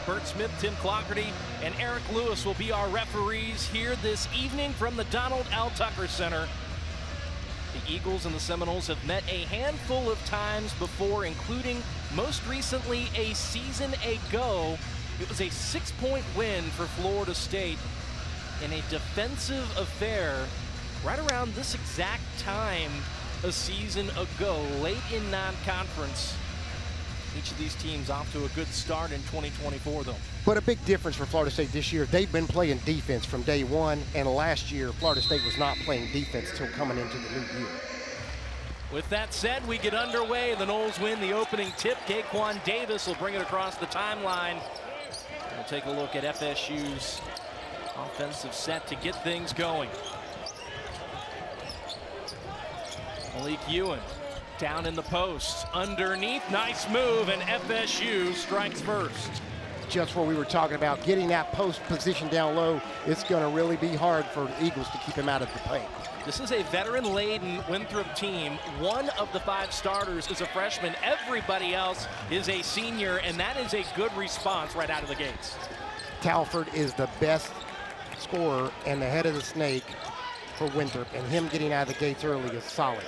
Bert Smith, Tim Clougherty, and Eric Lewis will be our referees here this evening from the Donald L. Tucker Center. The Eagles and the Seminoles have met a handful of times before, including most recently a season ago. It was a 6-point win for Florida State in a defensive affair right around this exact time a season ago, late in non-conference. Each of these teams off to a good start in 2024, though. But a big difference for Florida State this year, they've been playing defense from day one, and last year, Florida State was not playing defense until coming into the new year. With that said, we get underway. The Noles win the opening tip. Daquan Davis will bring it across the timeline. We'll take a look at FSU's offensive set to get things going. Malique Ewin down in the post, underneath, nice move, and FSU strikes first. Just what we were talking about, getting that post position down low, it's going to really be hard for the Eagles to keep him out of the paint. This is a veteran-laden Winthrop team. One of the 5 starters is a freshman. Everybody else is a senior, and that is a good response right out of the gates. Talford is the best scorer and the head of the snake for Winthrop, and him getting out of the gates early is solid.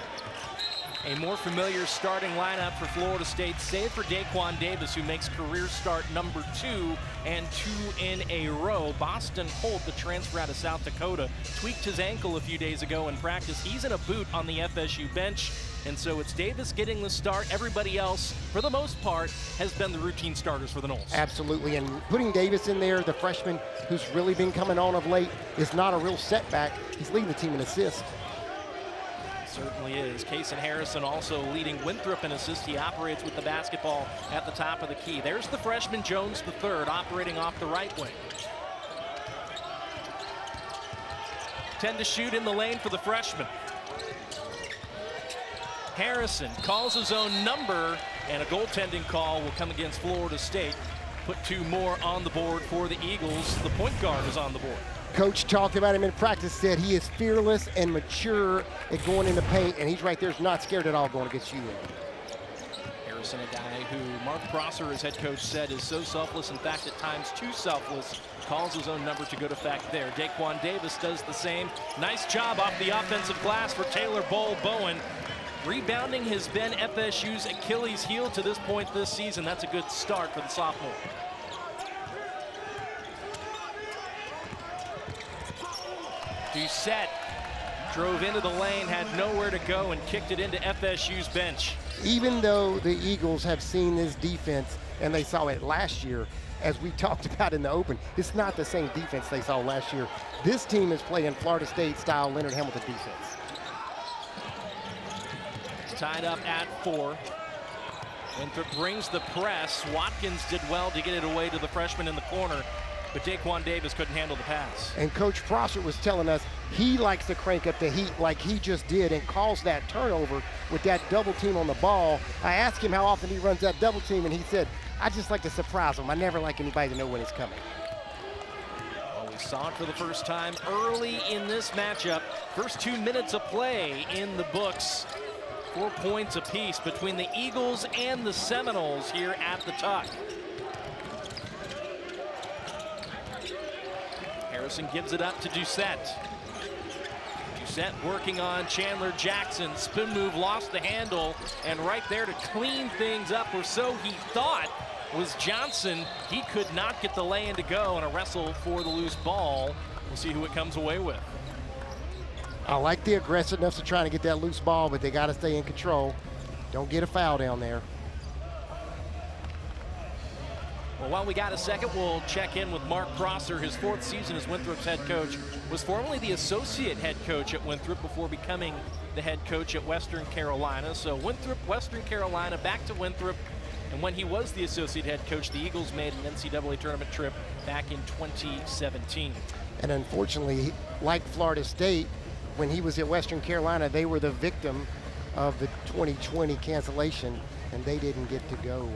A more familiar starting lineup for Florida State, save for Daquan Davis, who makes career start number 2 and 2 in a row. Boston Holt, the transfer out of South Dakota, tweaked his ankle a few days ago in practice. He's in a boot on the FSU bench, and so it's Davis getting the start. Everybody else, for the most part, has been the routine starters for the Noles. Absolutely, and putting Davis in there, the freshman who's really been coming on of late, is not a real setback. He's leading the team in assists. Certainly is. Kason Harrison also leading Winthrop in assists. He operates with the basketball at the top of the key. There's the freshman Jones III operating off the right wing. 10 to shoot in the lane for the freshman. Harrison calls his own number, and a goaltending call will come against Florida State. Put 2 more on the board for the Eagles. The point guard is on the board. Coach talked about him in practice, said he is fearless and mature at going in the paint, and he's right there, not scared at all going against you. Harrison, a guy who Mark Prosser, his head coach, said is so selfless, in fact, at times too selfless, calls his own number to good effect there. Daquan Davis does the same. Nice job off the offensive glass for Taylor Bol Bowen. Rebounding has been FSU's Achilles heel to this point this season. That's a good start for the sophomore. Doucette drove into the lane, had nowhere to go, and kicked it into FSU's bench. Even though the Eagles have seen this defense, and they saw it last year, as we talked about in the open, it's not the same defense they saw last year. This team is playing Florida State-style Leonard Hamilton defense. Tied up at 4. Winthrop brings the press. Watkins did well to get it away to the freshman in the corner, but Daquan Davis couldn't handle the pass. And Coach Prosser was telling us he likes to crank up the heat like he just did and calls that turnover with that double team on the ball. I asked him how often he runs that double team, and he said, I just like to surprise him. I never like anybody to know when it's coming. Well, we saw it for the first time early in this matchup. First 2 minutes of play in the books. 4 points apiece between the Eagles and the Seminoles here at the Tuck. Harrison gives it up to Doucette. Doucette working on Chandler Jackson. Spin move, lost the handle, and right there to clean things up, or so he thought, was Johnson. He could not get the lay-in to go, and a wrestle for the loose ball. We'll see who it comes away with. I like the aggressiveness of trying to get that loose ball, but they got to stay in control. Don't get a foul down there. Well, while we got a second, we'll check in with Mark Prosser. His 4th season as Winthrop's head coach, was formerly the associate head coach at Winthrop before becoming the head coach at Western Carolina. So Winthrop, Western Carolina, back to Winthrop. And when he was the associate head coach, the Eagles made an NCAA tournament trip back in 2017. And unfortunately, like Florida State, when he was at Western Carolina, they were the victim of the 2020 cancellation, and they didn't get to go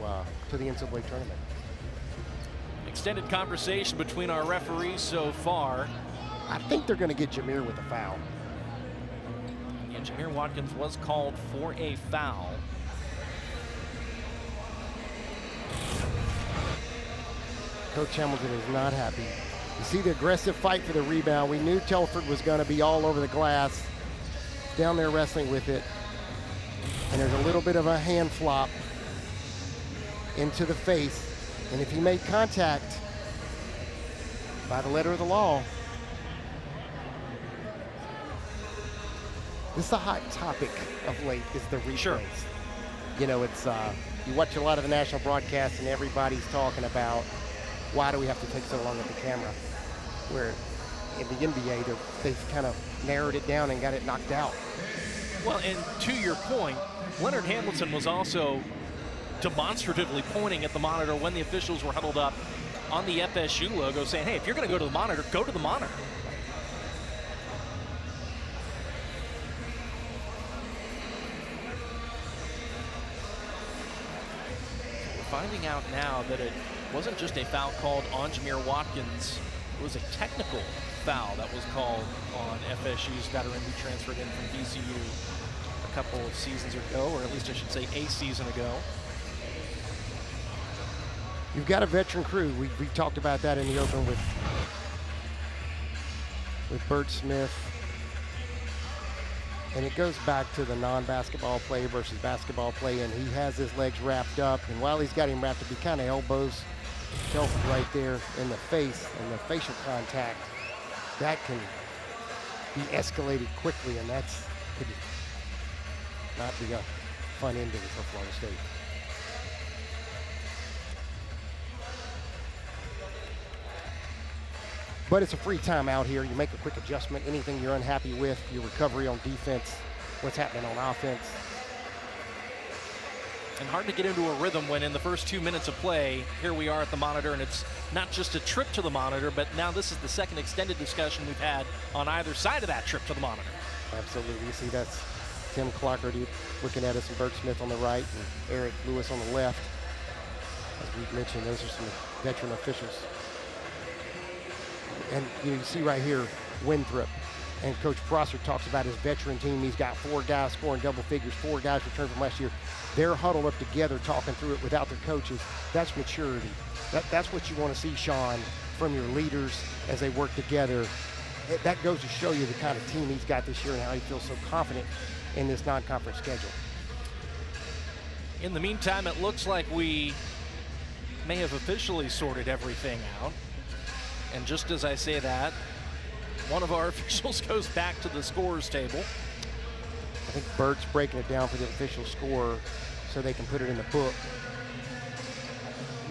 to the NCAA tournament. Extended conversation between our referees so far. I think they're going to get Jamir with a foul. Yeah, Jamir Watkins was called for a foul. Coach Hamilton is not happy. You see the aggressive fight for the rebound. We knew Telford was going to be all over the glass. Down there wrestling with it. And there's a little bit of a hand flop into the face. And if he made contact, by the letter of the law, this is a hot topic of late, is the replays. Sure. You know, it's, you watch a lot of the national broadcasts and everybody's talking about why do we have to take so long at the camera? Where in the NBA, they've kind of narrowed it down and got it knocked out. Well, and to your point, Leonard Hamilton was also demonstratively pointing at the monitor when the officials were huddled up on the FSU logo, saying, hey, if you're going to go to the monitor, go to the monitor. We're finding out now that it wasn't just a foul called on Jamir Watkins. It was a technical foul that was called on FSU's veteran who transferred in from VCU a couple of seasons ago, or at least I should say a season ago. You've got a veteran crew. We talked about that in the open with Bert Smith. And it goes back to the non-basketball play versus basketball play, and he has his legs wrapped up, and while he's got him wrapped up, he kind of elbows Telford right there in the face, and the facial contact, that can be escalated quickly, and that's could not be a fun ending for Florida State. But it's a free timeout here. You make a quick adjustment. Anything you're unhappy with, your recovery on defense, what's happening on offense. And hard to get into a rhythm when in the first 2 minutes of play, here we are at the monitor, and it's not just a trip to the monitor, but now this is the second extended discussion we've had on either side of that trip to the monitor. Absolutely. You see that's Tim Clockerty looking at us, and Bert Smith on the right, and Eric Lewis on the left. As we mentioned, those are some veteran officials. And you see right here, Winthrop. And Coach Prosser talks about his veteran team. He's got 4 guys scoring double figures, 4 guys returned from last year. They're huddled up together talking through it without their coaches. That's maturity. That's what you want to see, Sean, from your leaders as they work together. That goes to show you the kind of team he's got this year and how he feels so confident in this non-conference schedule. In the meantime, it looks like we may have officially sorted everything out. And just as I say that, one of our officials goes back to the scorer's table. I think Bert's breaking it down for the official score so they can put it in the book.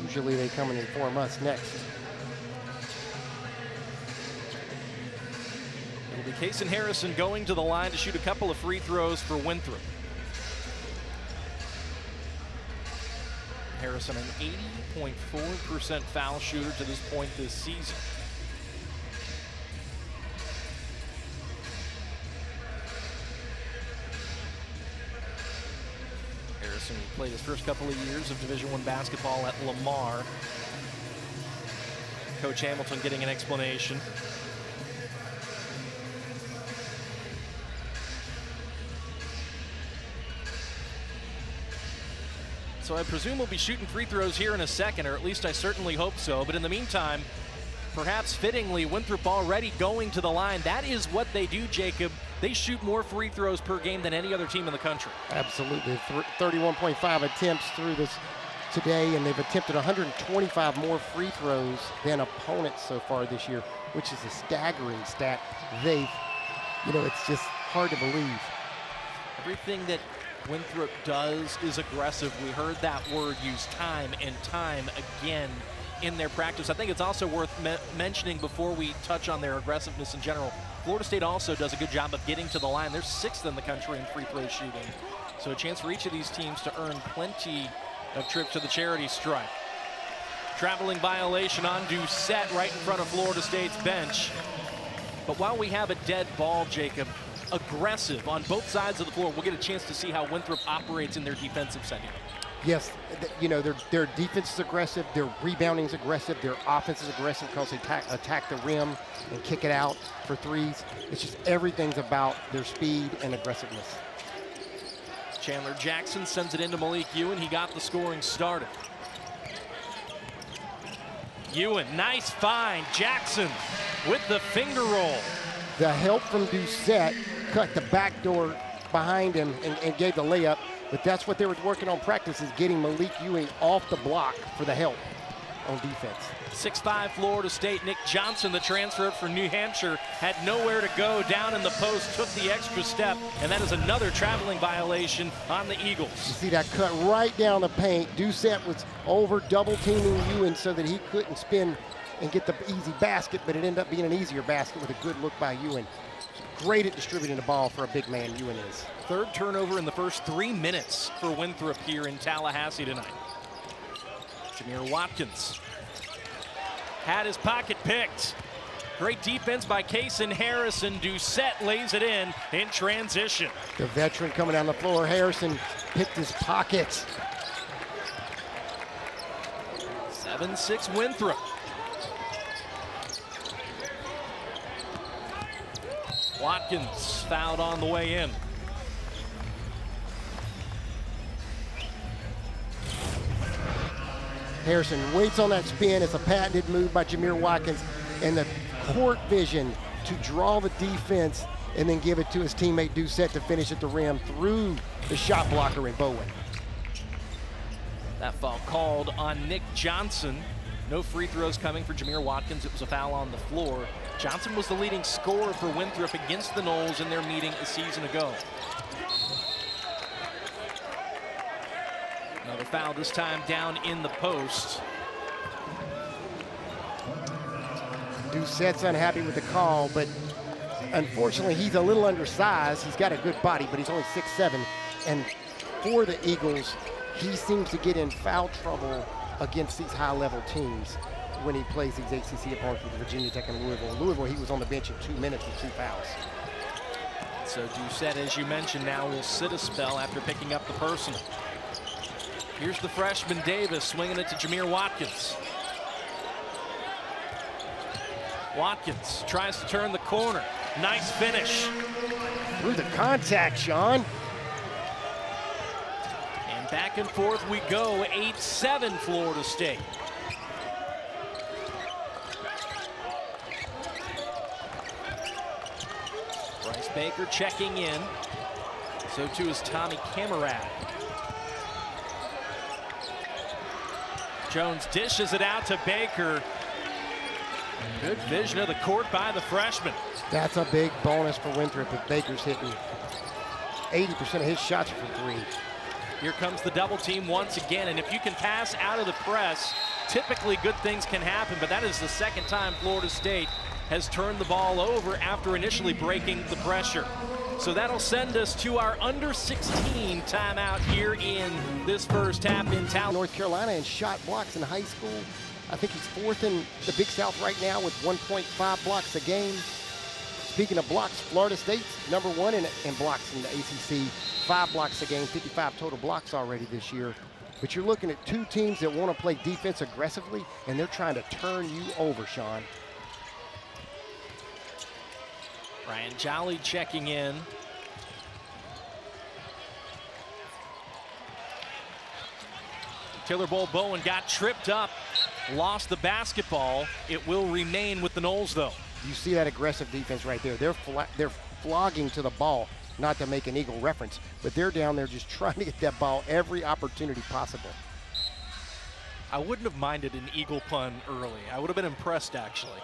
Usually they come and inform us next. It'll be Kason Harrison going to the line to shoot a couple of free throws for Winthrop. Harrison, an 80.4% foul shooter to this point this season. Harrison played his first couple of years of Division I basketball at Lamar. Coach Hamilton getting an explanation. So I presume we'll be shooting free throws here in a second, or at least I certainly hope so. But in the meantime, perhaps fittingly, Winthrop already going to the line. That is what they do, Jacob. They shoot more free throws per game than any other team in the country. Absolutely. 31.5 attempts through this today, and they've attempted 125 more free throws than opponents so far this year, which is a staggering stat. It's just hard to believe. Everything that Winthrop does is aggressive. We heard that word used time and time again in their practice. I think it's also worth mentioning before we touch on their aggressiveness in general. Florida State also does a good job of getting to the line. They're 6th in the country in free throw shooting. So a chance for each of these teams to earn plenty of trips to the charity stripe. Traveling violation on Doucette right in front of Florida State's bench. But while we have a dead ball, Jacob, aggressive on both sides of the floor, we'll get a chance to see how Winthrop operates in their defensive setting. Yes, their defense is aggressive, their rebounding is aggressive, their offense is aggressive because they attack the rim and kick it out for threes. It's just everything's about their speed and aggressiveness. Chandler Jackson sends it into Malique Ewin. He got the scoring started. Ewin, nice find. Jackson with the finger roll. The help from Doucette cut the back door behind him and gave the layup. But that's what they were working on practice, is getting Malique Ewin off the block for the help on defense. 6'5" Florida State. Nick Johnson, the transfer for New Hampshire, had nowhere to go. Down in the post, took the extra step, and that is another traveling violation on the Eagles. You see that cut right down the paint. Doucette was over double teaming Ewin so that he couldn't spin and get the easy basket, but it ended up being an easier basket with a good look by Ewin. Great at distributing the ball for a big man, Ewin is. Third turnover in the first 3 minutes for Winthrop here in Tallahassee tonight. Jamir Watkins had his pocket picked. Great defense by Kason Harrison. Doucette lays it in transition. The veteran coming down the floor. Harrison picked his pockets. 7-6 Winthrop. Watkins fouled on the way in. Harrison waits on that spin. It's a patented move by Jamir Watkins, and the court vision to draw the defense and then give it to his teammate Doucette to finish at the rim through the shot blocker in Bowen. That foul called on Nick Johnson. No free throws coming for Jamir Watkins. It was a foul on the floor. Johnson was the leading scorer for Winthrop against the Noles in their meeting a season ago. Another foul, this time down in the post. Doucette's unhappy with the call, but unfortunately he's a little undersized. He's got a good body, but he's only 6'7". And for the Eagles, he seems to get in foul trouble against these high-level teams when he plays these ACC opponents with Virginia Tech and Louisville. In Louisville, he was on the bench in 2 minutes with 2 fouls. So Doucette, as you mentioned, now will sit a spell after picking up the personal. Here's the freshman Davis swinging it to Jamir Watkins. Watkins tries to turn the corner. Nice finish. Through the contact, Sean. And back and forth we go. 8-7 Florida State. Bryace Baker checking in. So too is Tommy Camerad. Jones dishes it out to Baker. Good vision of the court by the freshman. That's a big bonus for Winthrop if Baker's hitting 80% of his shots are from 3. Here comes the double team once again, and if you can pass out of the press, typically good things can happen, but that is the second time Florida State has turned the ball over after initially breaking the pressure. So that'll send us to our under-16 timeout here in this first half in town. North Carolina in shot blocks in high school. I think he's 4th in the Big South right now with 1.5 blocks a game. Speaking of blocks, Florida State's #1 in blocks in the ACC. 5 blocks a game, 55 total blocks already this year. But you're looking at 2 teams that want to play defense aggressively, and they're trying to turn you over, Sean. Ryan Jolly checking in. Taylor Bol Bowen got tripped up, lost the basketball. It will remain with the Noles, though. You see that aggressive defense right there. They're flogging to the ball, not to make an Eagle reference, but they're down there just trying to get that ball every opportunity possible. I wouldn't have minded an Eagle pun early. I would have been impressed, actually.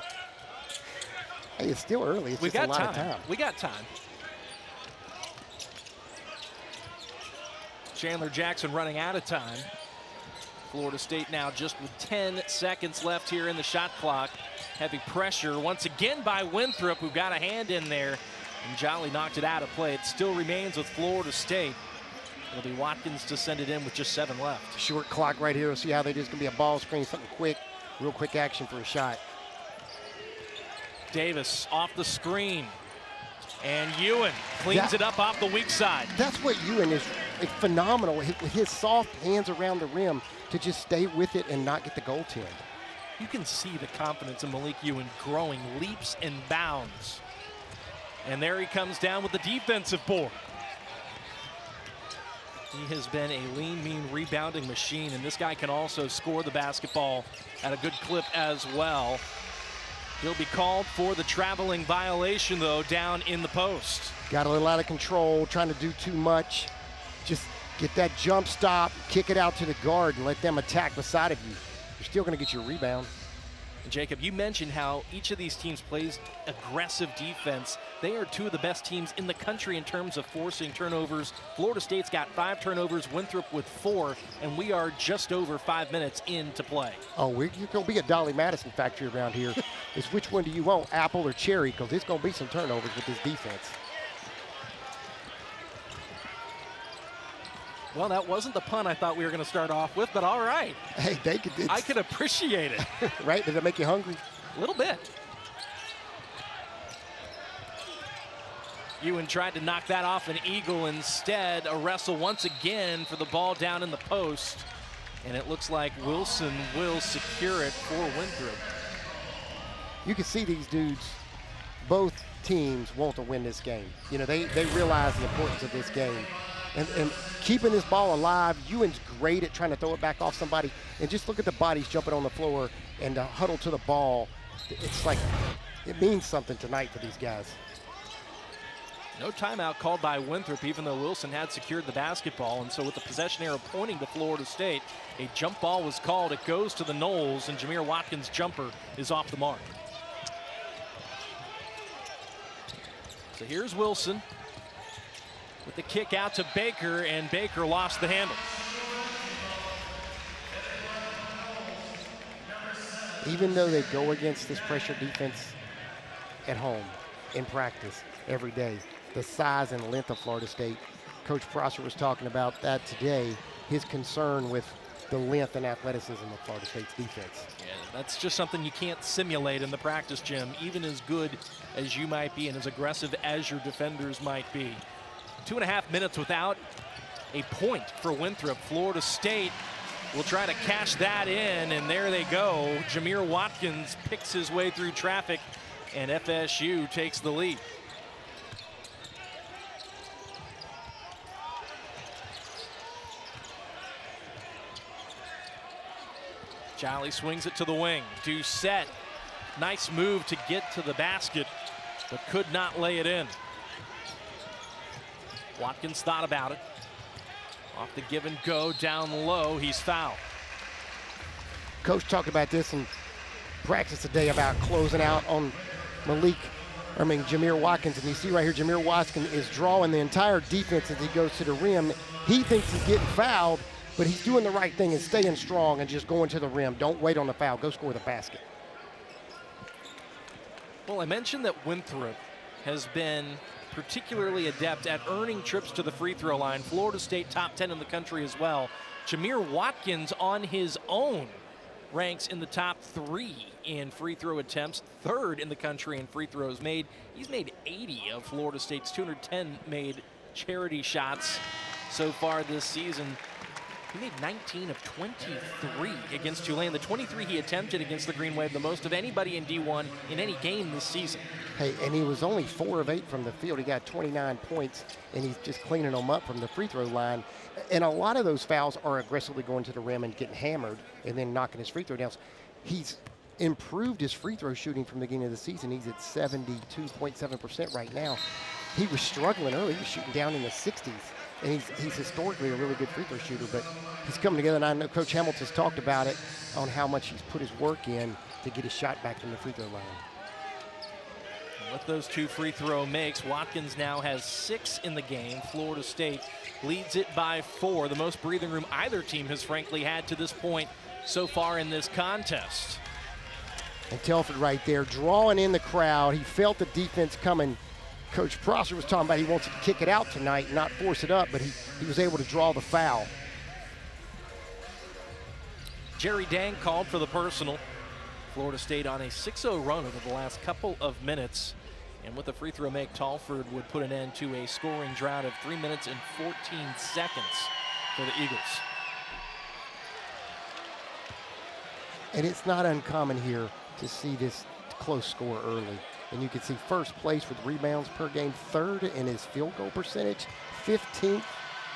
Hey, it's still early. It's We just got a lot time. of time. We got time. Chandler Jackson running out of time. Florida State now just with 10 seconds left here in the shot clock. Heavy pressure once again by Winthrop, who got a hand in there, and Jolly knocked it out of play. It still remains with Florida State. It'll be Watkins to send it in with just 7 left. Short clock right here. We'll see how they just gonna be a ball screen, something quick, real quick action for a shot. Davis off the screen, and Ewin cleans it up off the weak side. That's what Ewin is phenomenal with his soft hands around the rim to just stay with it and not get the goaltend. You can see the confidence in Malique Ewin growing leaps and bounds. And there he comes down with the defensive board. He has been a lean, mean rebounding machine, and this guy can also score the basketball at a good clip as well. He'll be called for the traveling violation, though, down in the post. Got a little out of control, trying to do too much. Just get that jump stop, kick it out to the guard, and let them attack the side of you. You're still going to get your rebound. And Jacob, you mentioned how each of these teams plays aggressive defense. They are two of the best teams in the country in terms of forcing turnovers. Florida State's got 5 turnovers, Winthrop with 4, and we are just over 5 minutes into play. Oh, you're going to be a Dolly Madison factory around here. It's which one do you want, apple or cherry? Because it's going to be some turnovers with this defense. Well, that wasn't the pun I thought we were going to start off with, but all right. Hey, I can appreciate it. Right? Did it make you hungry? A little bit. Ewin tried to knock that off an eagle. Instead, a wrestle once again for the ball down in the post. And it looks like Wilson will secure it for Winthrop. You can see these dudes, both teams want to win this game. You know, they realize the importance of this game. And keeping this ball alive, Ewin's great at trying to throw it back off somebody. And just look at the bodies jumping on the floor and the huddle to the ball. It's like, it means something tonight for these guys. No timeout called by Winthrop, even though Wilson had secured the basketball. And so with the possession arrow pointing to Florida State, a jump ball was called. It goes to the Noles, and Jamir Watkins' jumper is off the mark. So here's Wilson with the kick out to Baker, and Baker lost the handle. Even though they go against this pressure defense at home, in practice, every day, the size and length of Florida State, Coach Prosser was talking about that today, his concern with the length and athleticism of Florida State's defense. Yeah, that's just something you can't simulate in the practice gym, even as good as you might be and as aggressive as your defenders might be. 2.5 minutes without a point for Winthrop. Florida State will try to cash that in, and there they go. Jamir Watkins picks his way through traffic, and FSU takes the lead. Jolly swings it to the wing. Doucette, nice move to get to the basket, but could not lay it in. Watkins thought about it. Off the give and go, down low, he's fouled. Coach talked about this in practice today about closing out on Jamir Watkins. And you see right here, Jamir Watkins is drawing the entire defense as he goes to the rim. He thinks he's getting fouled, but he's doing the right thing and staying strong and just going to the rim. Don't wait on the foul, go score the basket. Well, I mentioned that Winthrop has been particularly adept at earning trips to the free throw line. Florida State top 10 in the country as well. Jamir Watkins on his own ranks in the top 3 in free throw attempts, 3rd in the country in free throws made. He's made 80 of Florida State's 210 made charity shots so far this season. He made 19 of 23 against Tulane. The 23 he attempted against the Green Wave, the most of anybody in D1 in any game this season. Hey, and he was only 4 of 8 from the field. He got 29 points, and he's just cleaning them up from the free throw line. And a lot of those fouls are aggressively going to the rim and getting hammered and then knocking his free throw down. He's improved his free throw shooting from the beginning of the season. He's at 72.7% right now. He was struggling early. He was shooting down in the 60s. And he's historically a really good free throw shooter, but he's coming together. And I know Coach Hamilton's talked about it on how much he's put his work in to get his shot back from the free throw line. With those 2 free throw makes, Watkins now has 6 in the game. Florida State leads it by 4, the most breathing room either team has frankly had to this point so far in this contest. And Telford right there drawing in the crowd. He felt the defense coming. Coach Prosser was talking about he wants to kick it out tonight, not force it up, but he was able to draw the foul. Jerry Dang called for the personal. Florida State on a 6-0 run over the last couple of minutes. And with the free throw make, Telford would put an end to a scoring drought of 3 minutes and 14 seconds for the Eagles. And it's not uncommon here to see this close score early. And you can see first place with rebounds per game, 3rd in his field goal percentage, 15th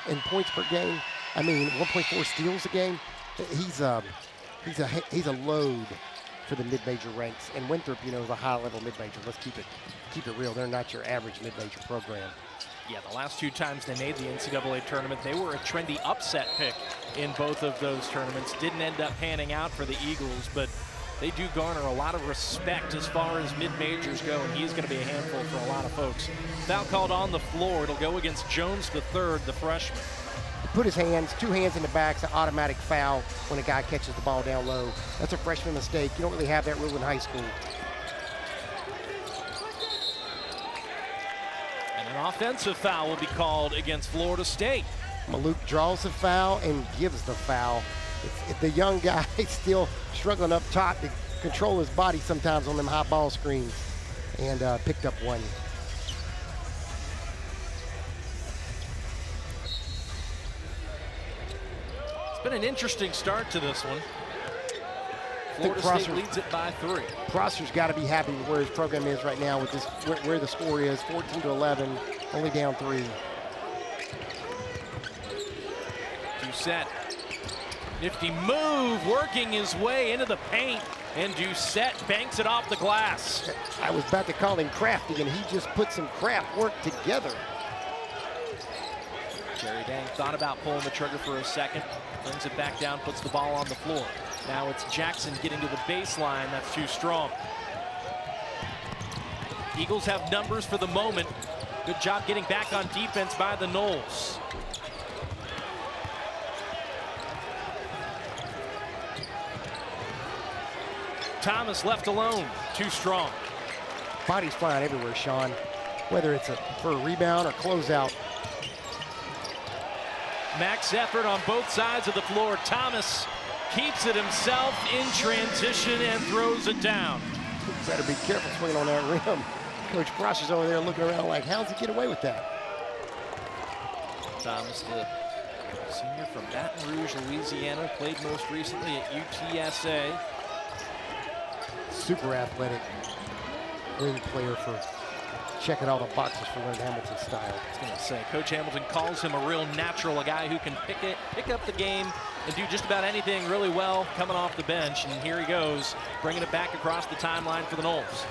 in points per game. I mean, 1.4 steals a game. He's a load for the mid-major ranks. And Winthrop, you know, is a high-level mid-major. Let's keep it real. They're not your average mid-major program. Yeah, the last 2 times they made the NCAA tournament, they were a trendy upset pick in both of those tournaments. Didn't end up panning out for the Eagles, but they do garner a lot of respect as far as mid-majors go, and he's going to be a handful for a lot of folks. Foul called on the floor. It'll go against Jones III, the freshman. Put his hands, 2 hands in the back. It's an automatic foul when a guy catches the ball down low. That's a freshman mistake. You don't really have that rule in high school. And an offensive foul will be called against Florida State. Malique draws the foul and gives the foul. It's the young guy still struggling up top to control his body sometimes on them high ball screens, and picked up one. It's been an interesting start to this one. Florida State leads it by 3. Prosser's got to be happy with where his program is right now with this, where the score is, 14-11, only down 3. Doucette, nifty move, working his way into the paint, and Doucette banks it off the glass. I was about to call him crafty, and he just put some craft work together. Jerry Dang thought about pulling the trigger for a second, brings it back down, puts the ball on the floor. Now it's Jackson getting to the baseline. That's too strong. Eagles have numbers for the moment. Good job getting back on defense by the Noles. Thomas left alone, too strong. Bodies flying everywhere, Sean, whether it's for a rebound or closeout. Max effort on both sides of the floor. Thomas keeps it himself in transition and throws it down. Better be careful swinging on that rim. Coach Prosser's over there looking around like, how's he get away with that? Thomas, the senior from Baton Rouge, Louisiana, played most recently at UTSA. Super athletic wing player for checking all the boxes for Leonard Hamilton's style. I was going to say, Coach Hamilton calls him a real natural, a guy who can pick up the game and do just about anything really well coming off the bench. And here he goes, bringing it back across the timeline for the Noles.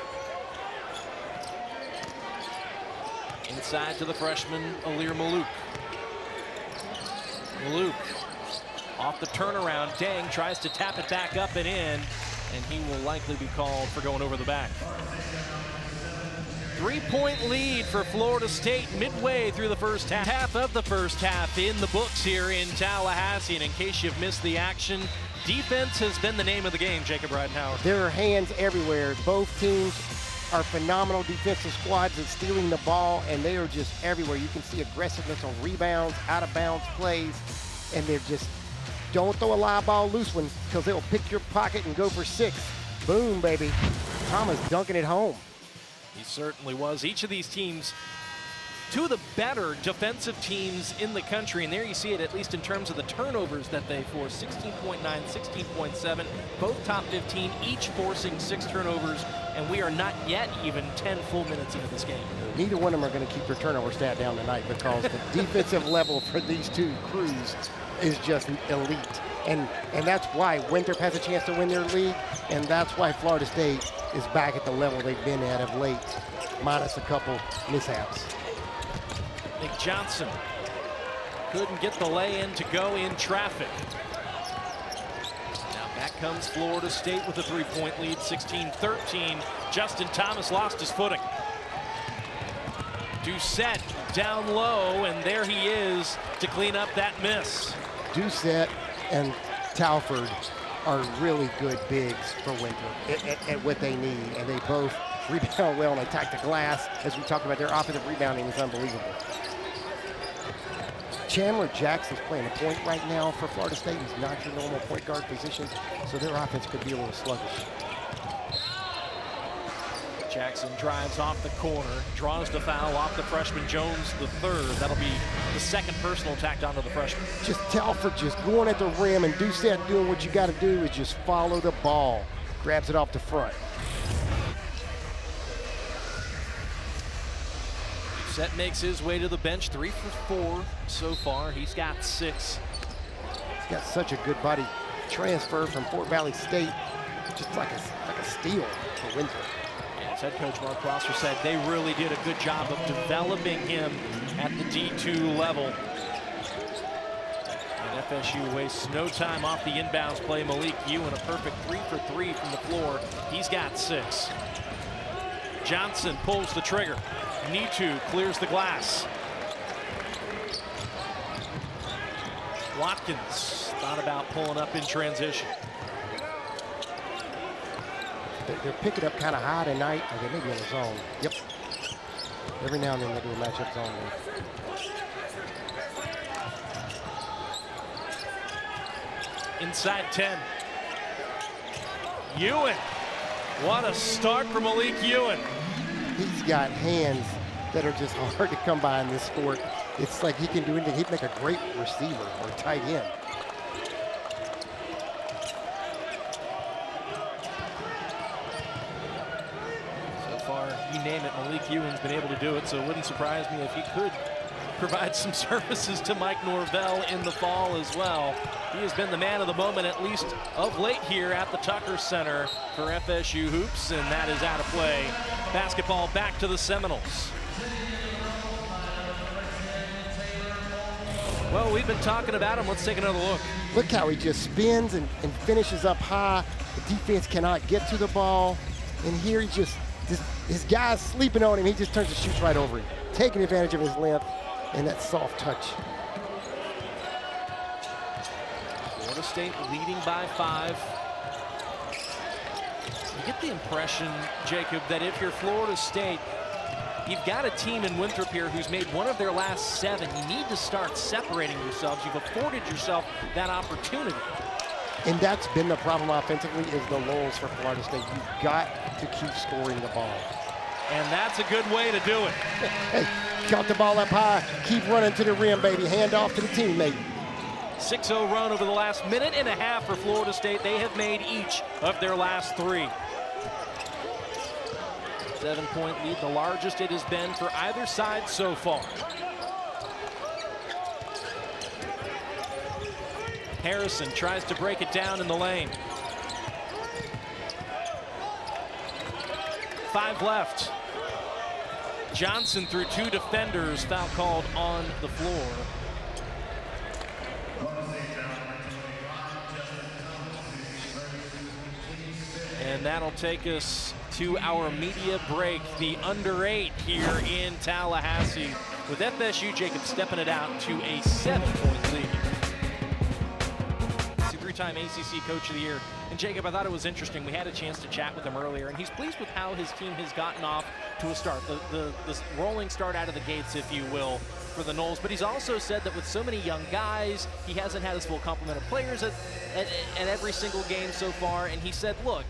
Inside to the freshman, Alir Malique. Malique off the turnaround. Dang tries to tap it back up and in, and he will likely be called for going over the back. 3-point lead for Florida State midway through the first half. Half of the first half in the books here in Tallahassee. And in case you've missed the action, defense has been the name of the game, Jacob Ridenhour. There are hands everywhere. Both teams are phenomenal defensive squads at stealing the ball, and they are just everywhere. You can see aggressiveness on rebounds, out of bounds plays, and they're just, don't throw a live ball loose one because they'll pick your pocket and go for 6. Boom, baby. Thomas dunking it home. He certainly was. Each of these teams, 2 of the better defensive teams in the country, and there you see it at least in terms of the turnovers that they forced, 16.9, 16.7, both top 15, each forcing 6 turnovers, and we are not yet even 10 full minutes into this game. Neither one of them are going to keep their turnover stat down tonight because the defensive level for these 2 crews is just elite. And that's why Winthrop has a chance to win their league, and that's why Florida State is back at the level they've been at of late, minus a couple mishaps. Nick Johnson couldn't get the lay-in to go in traffic. Now back comes Florida State with a 3-point lead, 16-13. Justin Thomas lost his footing. Doucette down low, and there he is to clean up that miss. Doucette and Talford are really good bigs for Winthrop at what they need, and they both rebound well and attack the glass. As we talked about, their offensive rebounding is unbelievable. Chandler Jackson's playing a point right now for Florida State. He's not your normal point guard position, so their offense could be a little sluggish. Jackson drives off the corner, draws the foul off the freshman Jones III. That'll be the second personal tacked onto the freshman. Just Talford just going at the rim, and Doucette doing what you got to do is just follow the ball. Grabs it off the front. Set makes his way to the bench, 3 for 4 so far. He's got 6. He's got such a good body transfer from Fort Valley State. Just like a steal for Winthrop. Yeah, as head coach Mark Prosser said, they really did a good job of developing him at the D2 level. And FSU wastes no time off the inbounds play. Malique Ewin, a perfect 3 for 3 from the floor. He's got 6. Johnson pulls the trigger. Nitu clears the glass. Watkins thought about pulling up in transition. They're picking up kind of high tonight. Okay, maybe in the zone. Yep. Every now and then they do a matchup zone. Inside 10. Ewin. What a start for Malique Ewin. He's got hands that are just hard to come by in this sport. It's like he can do anything. He'd make a great receiver or tight end. So far, you name it, Malique Ewin's been able to do it, so it wouldn't surprise me if he could provide some services to Mike Norvell in the fall as well. He has been the man of the moment, at least of late here at the Tucker Center for FSU hoops, and that is out of play. Basketball back to the Seminoles. Well, we've been talking about him. Let's take another look. Look how he just spins and finishes up high. The defense cannot get to the ball. And here he just his guy's sleeping on him. He just turns and shoots right over him, taking advantage of his length and that soft touch. Florida State leading by 5. You get the impression, Jacob, that if you're Florida State, you've got a team in Winthrop here who's made one of their last 7. You need to start separating yourselves. You've afforded yourself that opportunity. And that's been the problem offensively, is the lulls for Florida State. You've got to keep scoring the ball. And that's a good way to do it. Hey, got the ball up high, keep running to the rim, baby. Hand off to the teammate. 6-0 run over the last minute and a half for Florida State. They have made each of their last 3. 7-point lead, the largest it has been for either side so far. Harrison tries to break it down in the lane. 5 left. Johnson through 2 defenders, foul called on the floor. And that'll take us to our media break. The under 8 here in Tallahassee, with FSU Jacob stepping it out to a 7-point lead. He's a 3-time ACC Coach of the Year. And Jacob, I thought it was interesting. We had a chance to chat with him earlier, and he's pleased with how his team has gotten off to a start. The rolling start out of the gates, if you will, for the Noles. But he's also said that with so many young guys, he hasn't had his full complement of players at every single game so far. And he said, look,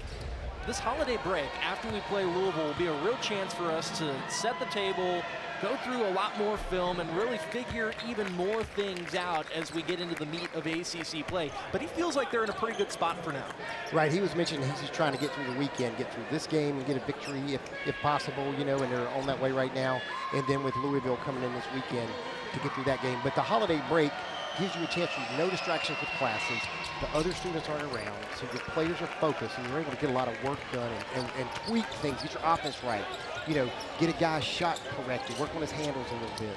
this holiday break, after we play Louisville, will be a real chance for us to set the table, go through a lot more film, and really figure even more things out as we get into the meat of ACC play. But he feels like they're in a pretty good spot for now. Right, he was mentioning he's just trying to get through the weekend, get through this game and get a victory if possible, you know, and they're on that way right now. And then with Louisville coming in this weekend to get through that game. But the holiday break gives you a chance to no distractions with classes. The other students aren't around, so the players are focused, and you're able to get a lot of work done and tweak things, get your offense right. You know, get a guy's shot corrected, work on his handles a little bit.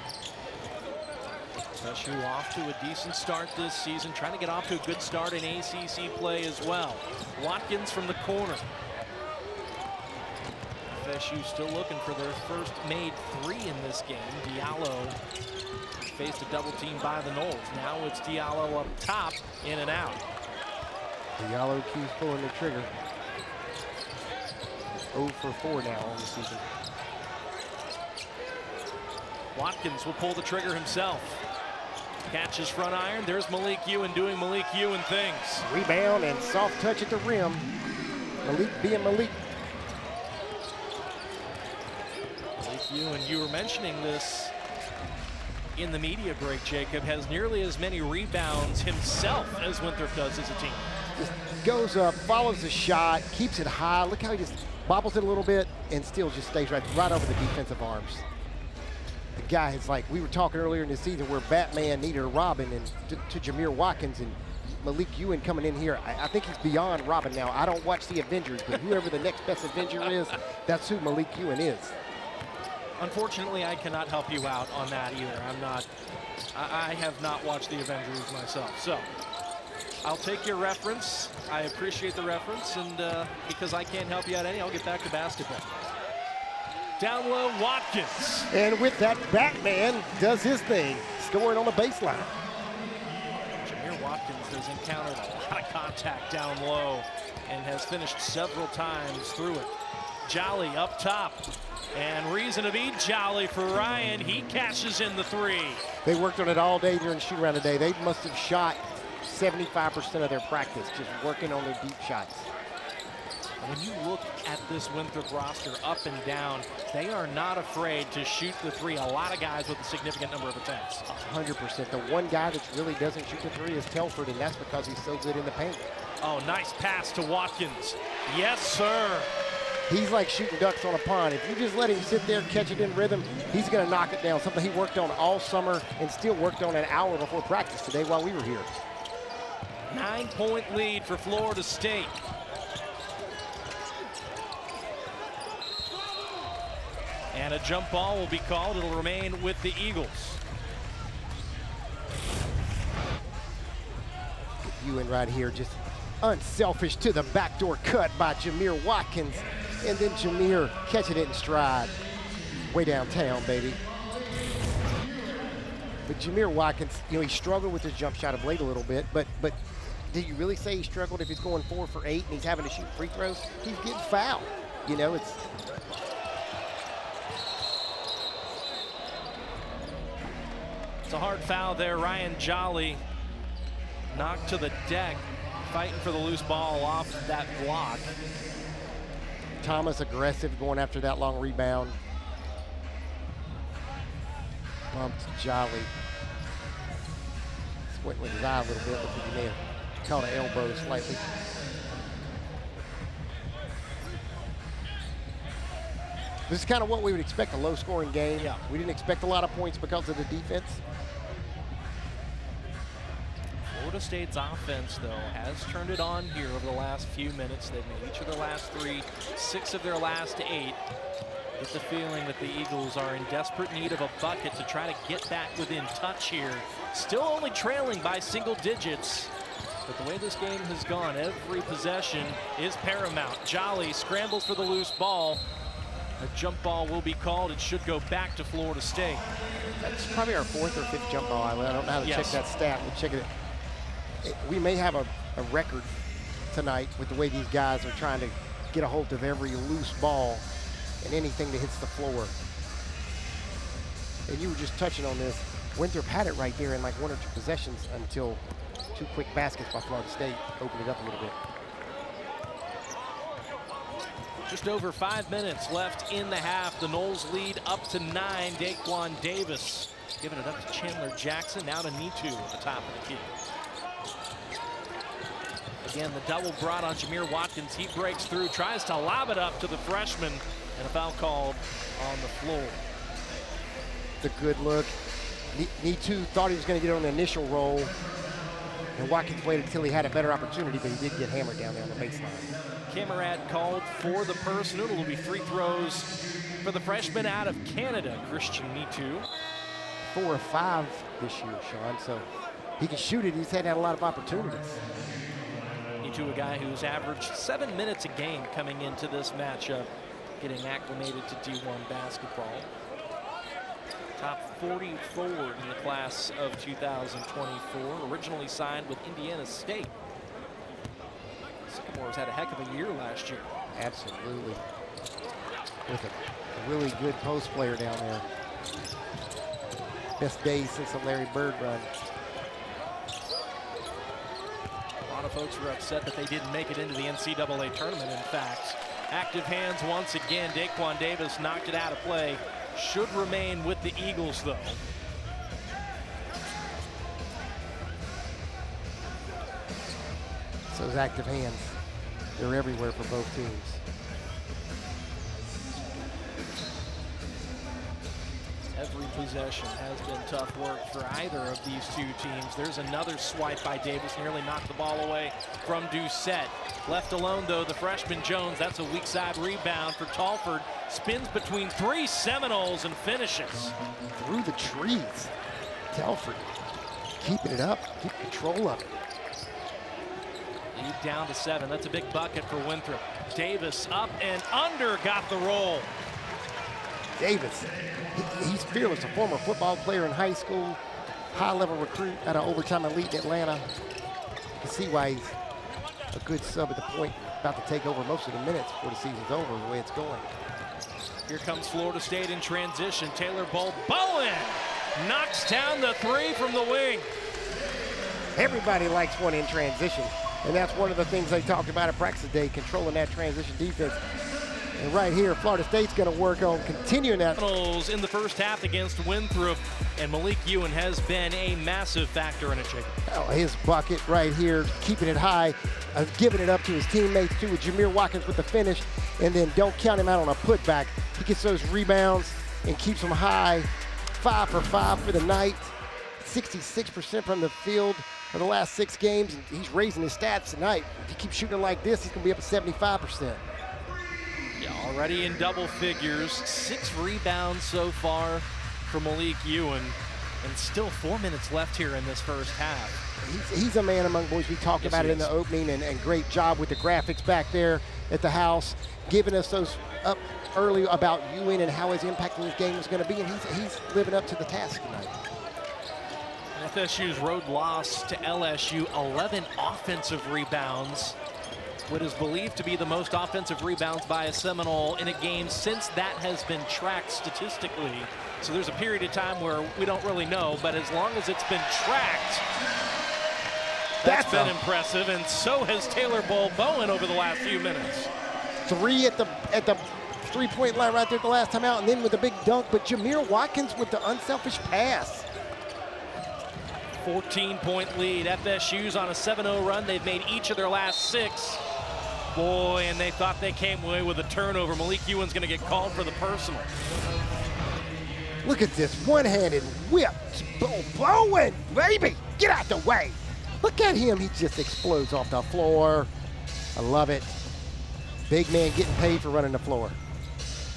FSU off to a decent start this season, trying to get off to a good start in ACC play as well. Watkins from the corner. FSU still looking for their first made 3 in this game. Diallo faced a double team by the Noles. Now it's Diallo up top, in and out. Diallo keeps pulling the trigger. 0 for 4 now on the season. Watkins will pull the trigger himself. Catches front iron. There's Malique Ewin doing Malique Ewin things. Rebound and soft touch at the rim. Malique being Malique. Malique Ewin, you were mentioning this in the media break, Jacob, has nearly as many rebounds himself as Winthrop does as a team. Just goes up, follows the shot, keeps it high. Look how he just bobbles it a little bit and still just stays right over the defensive arms. the guy is like, we were talking earlier in the season where Batman needed a Robin, and to Jamir Watkins and Malique Ewin coming in here. I think he's beyond Robin now. I don't watch the Avengers, but whoever the next best Avenger is, that's who Malique Ewin is. Unfortunately, I cannot help you out on that either. I have not watched the Avengers myself. So I'll take your reference. I appreciate the reference, and because I can't help you out any, I'll get back to basketball. Down low, Watkins. And with that, Batman does his thing, scoring on the baseline. Jamir Watkins has encountered a lot of contact down low and has finished several times through it. Jolly up top, and reason to be jolly for Ryan. He cashes in the three. They worked on it all day during the shoot around today. They must have shot 75% of their practice, just working on their deep shots. When you look at this Winthrop roster up and down, they are not afraid to shoot the three. A lot of guys with a significant number of attempts. 100%. The one guy that really doesn't shoot the three is Telford, and that's because he's so good in the paint. Oh, nice pass to Watkins. Yes, sir. He's like shooting ducks on a pond. If you just let him sit there, catch it in rhythm, he's going to knock it down. Something he worked on all summer and still worked on an hour before practice today while we were here. 9-point lead for Florida State. And a jump ball will be called. It'll remain with the Eagles. Ewin right here, just unselfish to the backdoor cut by Jamir Watkins. And then Jamir catching it in stride. Way downtown, baby. But Jamir Watkins, you know, he struggled with his jump shot of late a little bit, but did you really say he struggled if he's going 4 for 8 and he's having to shoot free throws? He's getting fouled. You know, it's a hard foul there. Ryan Jolly knocked to the deck, fighting for the loose ball off that block. Thomas aggressive going after that long rebound. Bumped Jolly. Squinting with his eye a little bit. Looks like he may have caught an elbow slightly. This is kind of what we would expect, a low-scoring game. Yeah. We didn't expect a lot of points because of the defense. Florida State's offense, though, has turned it on here over the last few minutes. They've made each of their last 3, 6 of their last 8. Get the feeling that the Eagles are in desperate need of a bucket to try to get back within touch here. Still only trailing by single digits. But the way this game has gone, every possession is paramount. Jolly scrambles for the loose ball. A jump ball will be called. It should go back to Florida State. That's probably our 4th or 5th jump ball. I don't know how to check that stat. We'll check it. We may have a record tonight with the way these guys are trying to get a hold of every loose ball and anything that hits the floor. And you were just touching on this. Winthrop had it right there in like 1 or 2 possessions until 2 quick baskets by Florida State opened it up a little bit. Just over 5 minutes left in the half. The Noles lead up to 9. Daquan Davis giving it up to Chandler Jackson. Now to Nitu at the top of the key. Again, the double brought on Jamir Watkins. He breaks through, tries to lob it up to the freshman, and a foul called on the floor. The good look. Nitu thought he was going to get on the initial roll, and Watkins waited until he had a better opportunity, but he did get hammered down there on the baseline. Camerad called for the personal. It'll be free throws for the freshman out of Canada, Christian Nitu. 4 or 5 this year, Sean, so he can shoot it. He's had a lot of opportunities. Nitu, a guy who's averaged 7 minutes a game coming into this matchup, getting acclimated to D1 basketball. Top 40 forward in the class of 2024, originally signed with Indiana State. Sycamores had a heck of a year last year. Absolutely. With a really good post player down there. Best days since the Larry Bird run. A lot of folks were upset that they didn't make it into the NCAA tournament, in fact. Active hands once again. Daquan Davis knocked it out of play. Should remain with the Eagles, though. So those active hands, they're everywhere for both teams. Every possession has been tough work for either of these two teams. There's another swipe by Davis, nearly knocked the ball away from Doucette. Left alone, though, the freshman Jones. That's a weak side rebound for Talford. Spins between three Seminoles and finishes. Through the trees. Telford keeping it up, keep control of it. Lead down to 7. That's a big bucket for Winthrop. Davis up and under, got the roll. Davis, he's fearless, a former football player in high school, high-level recruit at an overtime elite in Atlanta. You can see why he's a good sub at the point, about to take over most of the minutes before the season's over, the way it's going. Here comes Florida State in transition. Bol Bowen knocks down the 3 from the wing. Everybody likes one in transition, and that's one of the things they talked about at practice today, controlling that transition defense. And right here, Florida State's going to work on continuing that. In the first half against Winthrop, and Malique Ewin has been a massive factor in it, Jacob. Oh, his bucket right here, keeping it high, giving it up to his teammates too, with Jamir Watkins with the finish, and then don't count him out on a putback. He gets those rebounds and keeps them high. 5 for 5 for the night, 66% from the field for the last 6 games, and he's raising his stats tonight. If he keeps shooting like this, he's going to be up at 75%. Yeah, already in double figures, 6 rebounds so far for Malique Ewin, and still 4 minutes left here in this first half. He's a man among boys. We talked about it in the opening, and great job with the graphics back there at the house, giving us those up early about Ewin and how his impact in this game is going to be, and he's living up to the task tonight. FSU's road loss to LSU, 11 offensive rebounds. What is believed to be the most offensive rebounds by a Seminole in a game since that has been tracked statistically. So there's a period of time where we don't really know, but as long as it's been tracked, that's been impressive, and so has Bol Bowen over the last few minutes. 3 at the three-point line right there at the last time out, and then with a big dunk, but Jamir Watkins with the unselfish pass. 14-point lead. FSU's on a 7-0 run. They've made each of their last 6. Boy, and they thought they came away with a turnover. Malique Ewin's going to get called for the personal. Look at this one-handed whip. Bol Bowen, baby, get out the way. Look at him, he just explodes off the floor. I love it. Big man getting paid for running the floor.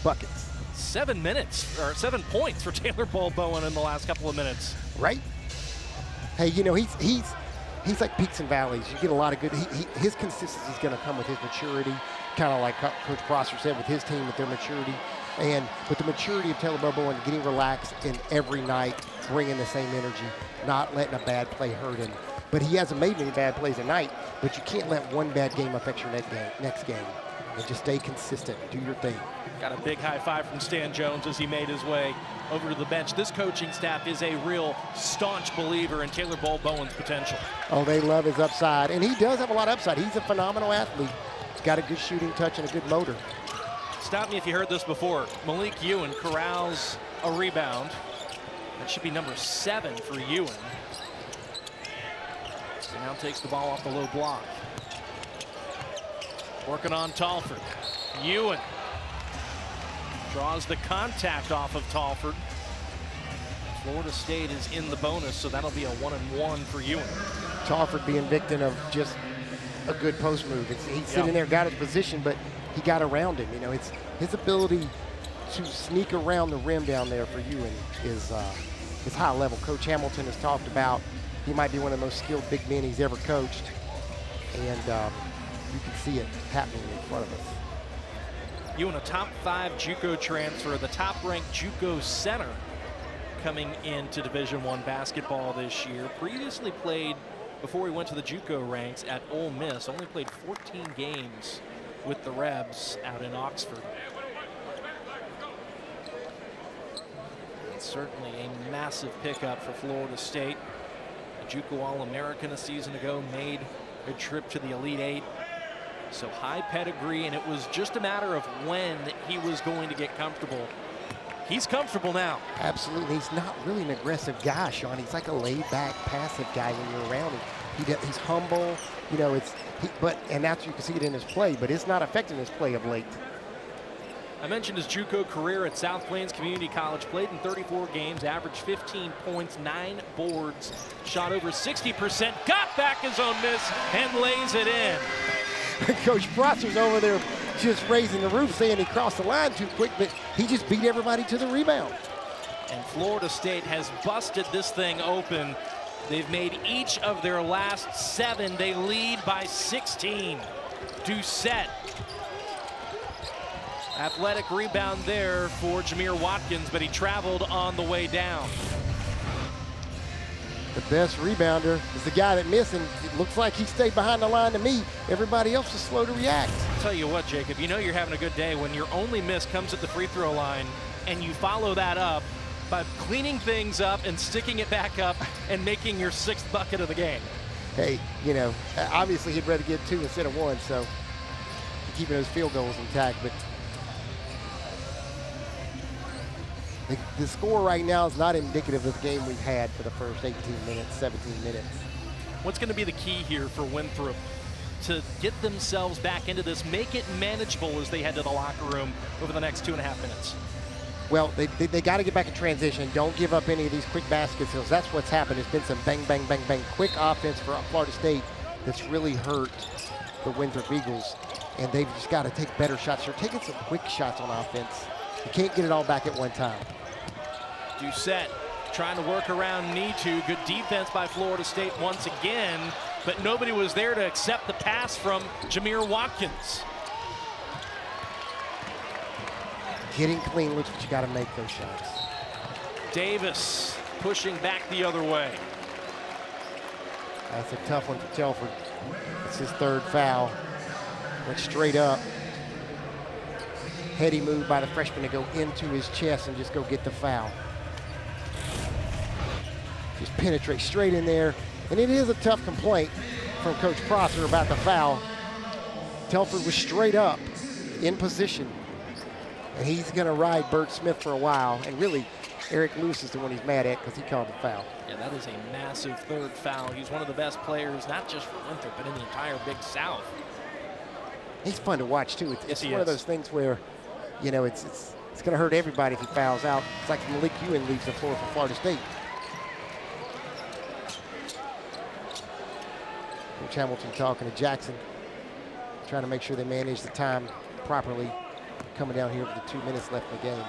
Buckets. 7 points for Bol Bowen in the last couple of minutes. Right? Hey, you know, he's like peaks and valleys. You get a lot of good, his consistency is going to come with his maturity, kind of like Coach Prosser said with his team, with their maturity. And with the maturity of Bol Bowen, getting relaxed and every night bringing the same energy, not letting a bad play hurt him. But he hasn't made any bad plays tonight, but you can't let one bad game affect your next game. And just stay consistent, do your thing. Got a big high five from Stan Jones as he made his way over to the bench. This coaching staff is a real staunch believer in Bol Bowen's potential. Oh, they love his upside, and he does have a lot of upside. He's a phenomenal athlete. He's got a good shooting touch and a good motor. Stop me if you heard this before. Malique Ewin corrals a rebound. That should be number 7 for Ewin. So now takes the ball off the low block. Working on Talford. Ewin draws the contact off of Talford. Florida State is in the bonus, so that'll be a 1-and-1 for Ewin. Talford being victim of just a good post move. He's sitting there, got his position, but he got around him. You know, it's his ability to sneak around the rim down there for Ewin is high level. Coach Hamilton has talked about he might be one of the most skilled big men he's ever coached, and you can see it happening in front of us. Ewin, a top 5 JUCO transfer, the top-ranked JUCO center coming into Division I basketball this year. Previously played, before he went to the JUCO ranks, at Ole Miss. Only played 14 games with the Rebs out in Oxford. And certainly a massive pickup for Florida State. A JUCO All-American a season ago, made a trip to the Elite Eight. So high pedigree, and it was just a matter of when he was going to get comfortable. He's comfortable now. Absolutely. He's not really an aggressive guy, Sean. He's like a laid-back, passive guy when you're around him. He's humble, you know. And that's, you can see it in his play, but it's not affecting his play of late. I mentioned his JUCO career at South Plains Community College. Played in 34 games, averaged 15 points, 9 boards, shot over 60%, got back his own miss, and lays it in. Coach Prosser's over there just raising the roof, saying he crossed the line too quick, but he just beat everybody to the rebound. And Florida State has busted this thing open. They've made each of their last 7. They lead by 16. Doucette. Athletic rebound there for Jamir Watkins, but he traveled on the way down. The best rebounder is the guy that missed, and it looks like he stayed behind the line to me. Everybody else was slow to react. I'll tell you what, Jacob, you know you're having a good day when your only miss comes at the free throw line, and you follow that up by cleaning things up and sticking it back up and making your 6th bucket of the game. Hey, you know, obviously he'd rather get 2 instead of 1, so keeping those field goals intact, but the score right now is not indicative of the game we've had for the first 18 minutes, 17 minutes. What's going to be the key here for Winthrop to get themselves back into this, make it manageable as they head to the locker room over the next 2.5 minutes? Well, they got to get back in transition. Don't give up any of these quick baskets, because that's what's happened. It's been some bang, bang, bang, bang, quick offense for Florida State that's really hurt the Winthrop Eagles, and they've just got to take better shots. They're taking some quick shots on offense. You can't get it all back at one time. Doucette trying to work around Nitu. Good defense by Florida State once again, but nobody was there to accept the pass from Jamir Watkins. Getting clean looks, but you got to make those shots. Davis pushing back the other way. That's a tough one for Telford. It's his 3rd foul. Went straight up. Heady move by the freshman to go into his chest and just go get the foul. Just penetrate straight in there. And it is a tough complaint from Coach Prosser about the foul. Telford was straight up in position. And he's going to ride Bert Smith for a while. And really, Eric Lewis is the one he's mad at because he called the foul. Yeah, that is a massive 3rd foul. He's one of the best players, not just for Winthrop, but in the entire Big South. He's fun to watch, too. It's Yes, one of those things where, you know, it's going to hurt everybody if he fouls out. It's like Malique Ewin leaves the floor for Florida State. Coach Hamilton talking to Jackson, trying to make sure they manage the time properly, coming down here with the 2 minutes left in the game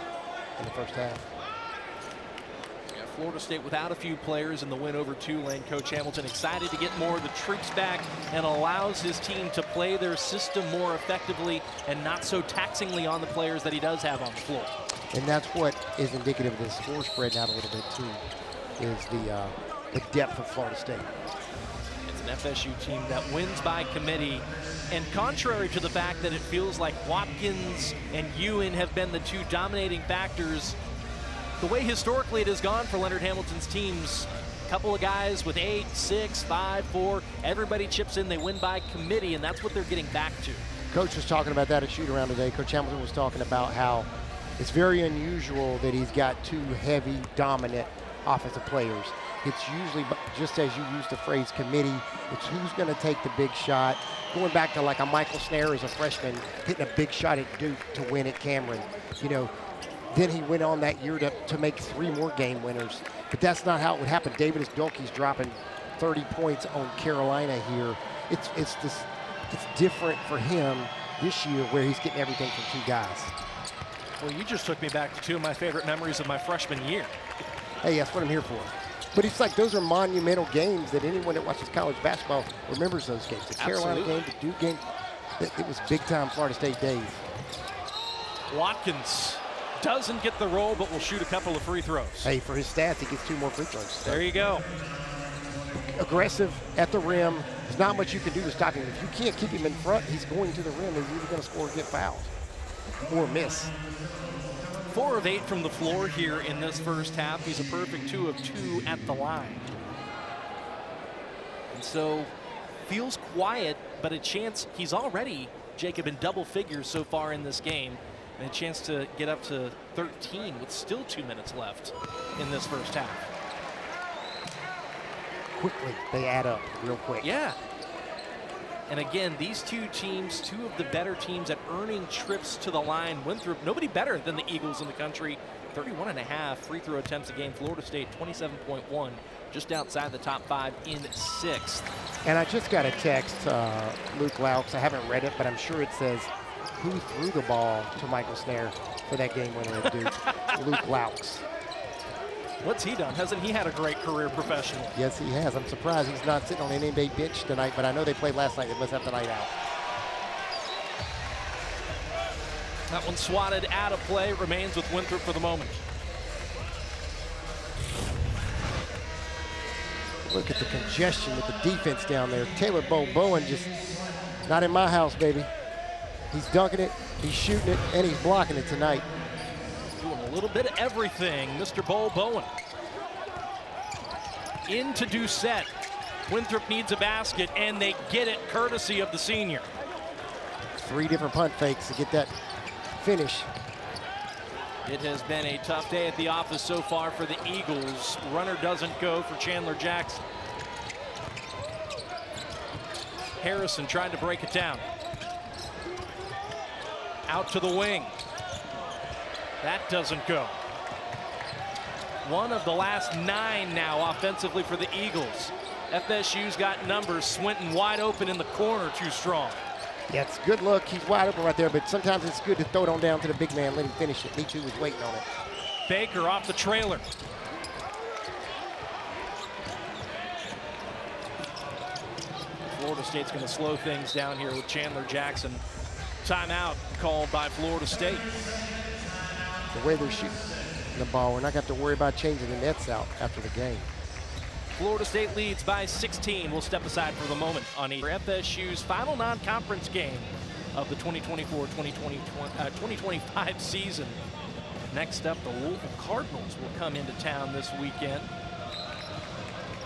in the first half. Yeah, Florida State without a few players in the win over Tulane. Coach Hamilton excited to get more of the troops back and allows his team to play their system more effectively and not so taxingly on the players that he does have on the floor. And that's what is indicative of the score spread out a little bit too, is the depth of Florida State. It's an FSU team that wins by committee. And contrary to the fact that it feels like Watkins and Ewin have been the 2 dominating factors, the way historically it has gone for Leonard Hamilton's teams, a couple of guys with 8, 6, 5, 4, everybody chips in, they win by committee, and that's what they're getting back to. Coach was talking about that at shoot-around today. Coach Hamilton was talking about how it's very unusual that he's got 2 heavy, dominant offensive players. It's usually, just as you used the phrase committee, it's who's going to take the big shot. Going back to like a Michael Snare as a freshman, hitting a big shot at Duke to win at Cameron. You know, then he went on that year to make 3 more game winners. But that's not how it would happen. David Dolkey's dropping 30 points on Carolina here. It's different for him this year where he's getting everything from 2 guys. Well, you just took me back to 2 of my favorite memories of my freshman year. Hey, that's what I'm here for. But it's like those are monumental games that anyone that watches college basketball remembers those games. The Carolina game, the Duke game, it was big-time Florida State days. Watkins doesn't get the roll, but will shoot a couple of free throws. Hey, for his stats, he gets 2 more free throws. There you go. Aggressive at the rim. There's not much you can do to stop him. If you can't keep him in front, he's going to the rim. He's either going to score or get fouled or miss. 4 of 8 from the floor here in this first half. He's a perfect 2 of 2 at the line. And so feels quiet, but a chance. He's already, Jacob, in double figures so far in this game. And a chance to get up to 13 with still 2 minutes left in this first half. Quickly, they add up real quick. Yeah. And again, these two teams, two of the better teams at earning trips to the line. Winthrop, nobody better than the Eagles in the country. 31.5 free throw attempts a game. Florida State, 27.1, just outside the top 5 in 6th. And I just got a text, Luke Laux. I haven't read it, but I'm sure it says, who threw the ball to Michael Snare for that game winner at Duke? Luke Laux. What's he done? Hasn't he had a great career professional? Yes, he has. I'm surprised he's not sitting on an NBA bench tonight, but I know they played last night. They must have the night out. That one swatted out of play. Remains with Winthrop for the moment. Look at the congestion with the defense down there. Taylor Bol Bowen just not in my house, baby. He's dunking it, he's shooting it, and he's blocking it tonight. Doing a little bit of everything, Mr. Bol Bowen. Into Doucette. Winthrop needs a basket, and they get it courtesy of the senior. 3 different punt fakes to get that finish. It has been a tough day at the office so far for the Eagles. Runner doesn't go for Chandler Jackson. Harrison tried to break it down. Out to the wing. That doesn't go. One of the last 9 now offensively for the Eagles. FSU's got numbers. Swinton wide open in the corner, too strong. Yeah, it's a good look. He's wide open right there, but sometimes it's good to throw it on down to the big man, let him finish it. He was waiting on it. Baker off the trailer. Florida State's going to slow things down here with Chandler Jackson. Timeout called by Florida State. The way they're shooting the ball, we're not going to have to worry about changing the nets out after the game. Florida State leads by 16. We'll step aside for the moment on FSU's final non-conference game of the 2024-2025 season. Next up, the Louisville Cardinals will come into town this weekend.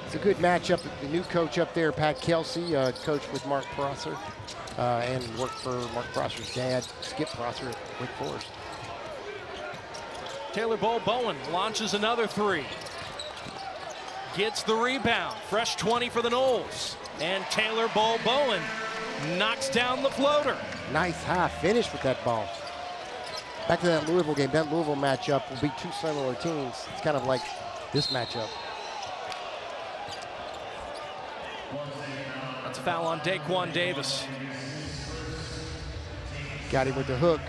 It's a good matchup. The new coach up there, Pat Kelsey, coached with Mark Prosser and worked for Mark Prosser's dad, Skip Prosser at Wake Forest. Taylor Bol Bowen launches another 3. Gets the rebound. Fresh 20 for the Noles. And Taylor Bol Bowen knocks down the floater. Nice high finish with that ball. Back to that Louisville game. That Louisville matchup will be 2 similar teams. It's kind of like this matchup. That's a foul on Daquan Davis. Got him with the hook.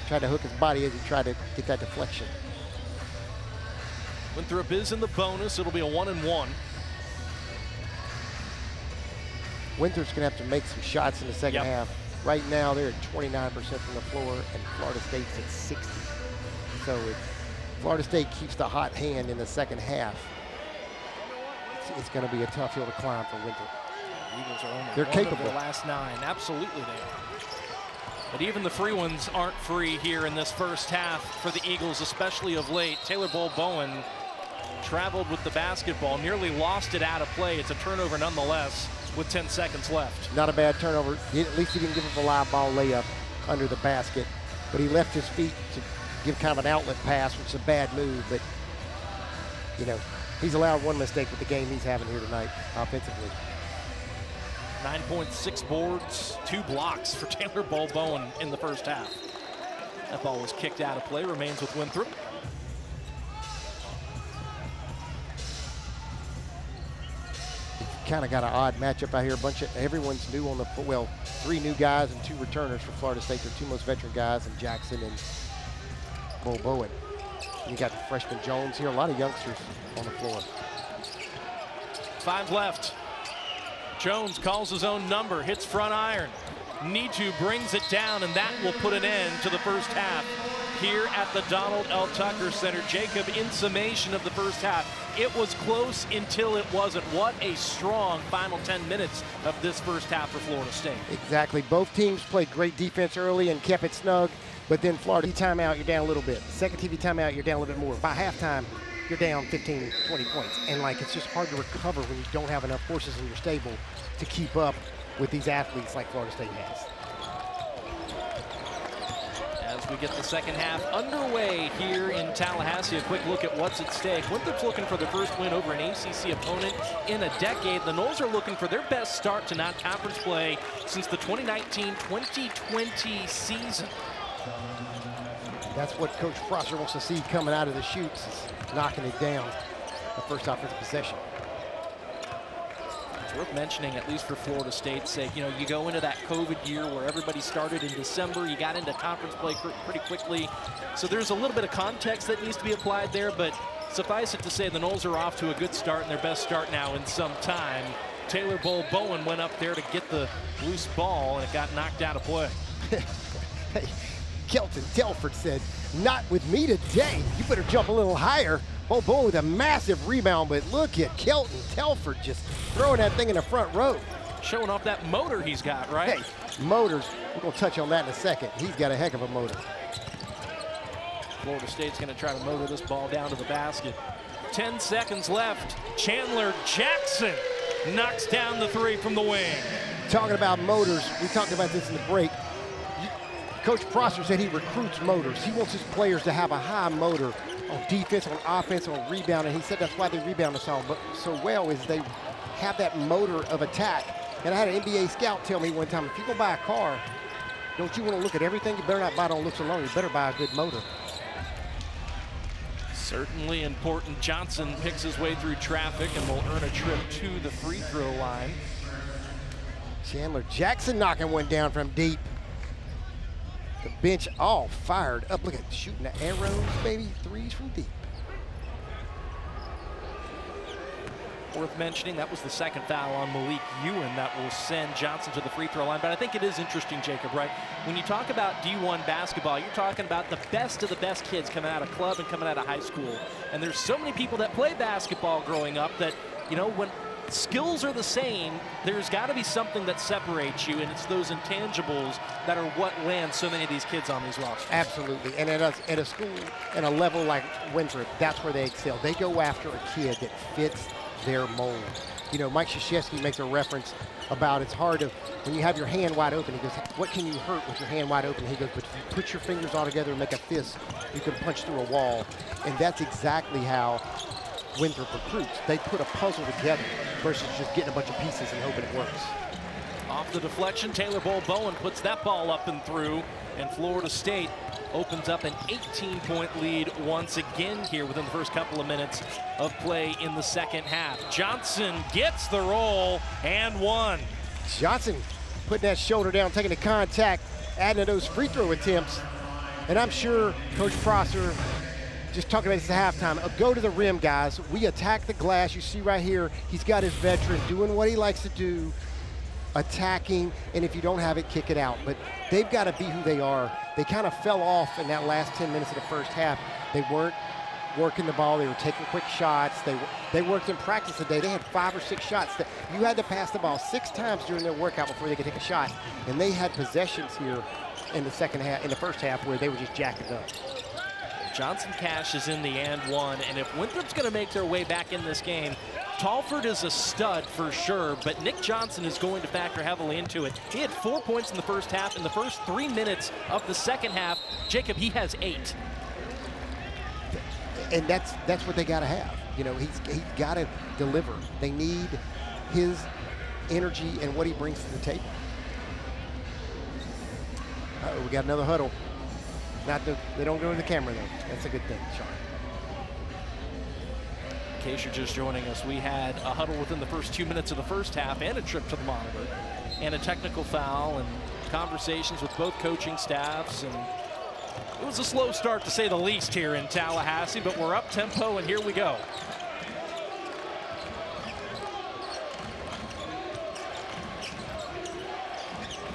Tried to hook his body as he tried to get that deflection. Winthrop is in the bonus. It'll be a 1-and-1. Winthrop's going to have to make some shots in the second half. Right now, they're at 29% from the floor, and Florida State's at 60. So Florida State keeps the hot hand in the second half. It's going to be a tough hill to climb for Winthrop. The Eagles are only They're capable. Of their last 9. Absolutely they are. But even the free ones aren't free here in this first half for the Eagles, especially of late. Taylor Bol Bowen traveled with the basketball, nearly lost it out of play. It's a turnover nonetheless with 10 seconds left. Not a bad turnover. At least he didn't give up a live ball layup under the basket, but he left his feet to give kind of an outlet pass, which is a bad move. But, you know, he's allowed 1 mistake with the game he's having here tonight offensively. 9.6 boards, 2 blocks for Taylor Bol Bowen in the first half. That ball was kicked out of play, remains with Winthrop. Kind of got an odd matchup out here. Everyone's new on the, well, 3 new guys and 2 returners for Florida State. They're 2 most veteran guys, and Jackson and Bol Bowen. You got the freshman Jones here. A lot of youngsters on the floor. 5 left. Jones calls his own number, hits front iron. Nitu brings it down, and that will put an end to the first half here at the Donald L. Tucker Center. Jacob, in summation of the first half, it was close until it wasn't. What a strong final 10 minutes of this first half for Florida State. Exactly. Both teams played great defense early and kept it snug, but then Florida timeout, you're down a little bit. Second TV timeout, you're down a little bit more. By halftime, you're down 15, 20 points. And it's just hard to recover when you don't have enough horses in your stable to keep up with these athletes like Florida State has. As we get the second half underway here in Tallahassee. A quick look at what's at stake. Winthrop's looking for their first win over an ACC opponent in a decade. The Noles are looking for their best start to non-conference play since the 2019-2020 season. That's what Coach Prosser wants to see coming out of the chutes, is knocking it down the first offensive possession. It's worth mentioning, at least for Florida State's sake, you know, you go into that COVID year where everybody started in December, you got into conference play pretty quickly. So there's a little bit of context that needs to be applied there, but suffice it to say the Noles are off to a good start and their best start now in some time. Taylor Bol Bowen went up there to get the loose ball and it got knocked out of play. Hey, Kelton Telford said, "Not with me today. You better jump a little higher." Bol Bowen with a massive rebound, but look at Kelton Telford just throwing that thing in the front row. Showing off that motor he's got, right? Hey, motors, we're gonna touch on that in a second. He's got a heck of a motor. Florida State's gonna try to motor this ball down to the basket. 10 seconds left. Chandler Jackson knocks down the three from the wing. Talking about motors, we talked about this in the break. Coach Prosser said he recruits motors. He wants his players to have a high motor on defense, on offense, on rebound, and he said that's why they rebound so well, is they have that motor of attack. And I had an NBA scout tell me one time, if you go buy a car, don't you want to look at everything? You better not buy it on looks alone. You better buy a good motor. Certainly important. Johnson picks his way through traffic and will earn a trip to the free throw line. Chandler Jackson knocking one down from deep. The bench all fired up. Look at shooting the arrows, baby. Threes from deep. Worth mentioning, that was the second foul on Malique Ewin that will send Johnson to the free throw line. But I think it is interesting, Jacob, right? When you talk about D1 basketball, you're talking about the best of the best kids coming out of club and coming out of high school. And there's so many people that play basketball growing up that, you know, when skills are the same, there's got to be something that separates you, and it's those intangibles that are what lands so many of these kids on these rosters. Absolutely, and at a school and a level like Winthrop, that's where they excel. They go after a kid that fits their mold. You know, Mike Krzyzewski makes a reference about it's hard to, when you have your hand wide open, he goes, what can you hurt with your hand wide open? He goes, but if you put your fingers all together and make a fist, you can punch through a wall. And that's exactly how Winthrop recruits. They put a puzzle together versus just getting a bunch of pieces and hoping it works. Off the deflection, Taylor Bol Bowen puts that ball up and through, and Florida State opens up an 18-point lead once again here within the first couple of minutes of play in the second half. Johnson gets the roll and one. Johnson putting that shoulder down, taking the contact, adding to those free throw attempts. And I'm sure Coach Prosser, just talking about this at halftime, go to the rim, guys. We attack the glass. You see right here, he's got his veteran doing what he likes to do, attacking, and if you don't have it, kick it out. But they've got to be who they are. They kind of fell off in that last 10 minutes of the first half. They weren't working the ball. They were taking quick shots. They worked in practice today. They had 5 or 6 shots. You had to pass the ball 6 times during their workout before they could take a shot. And they had possessions here in the second half, in the first half, where they were just jacking up. Johnson cashes in the and one, and if Winthrop's going to make their way back in this game, Talford is a stud for sure, but Nick Johnson is going to factor heavily into it. He had 4 points in the first half. In the first 3 minutes of the second half, Jacob, he has 8. And that's what they got to have. You know, he's got to deliver. They need his energy and what he brings to the table. We got another huddle. They don't go to the camera though. That's a good thing, Sean. In case you're just joining us, we had a huddle within the first 2 minutes of the first half and a trip to the monitor and a technical foul and conversations with both coaching staffs. And it was a slow start, to say the least, here in Tallahassee, but we're up tempo, and here we go.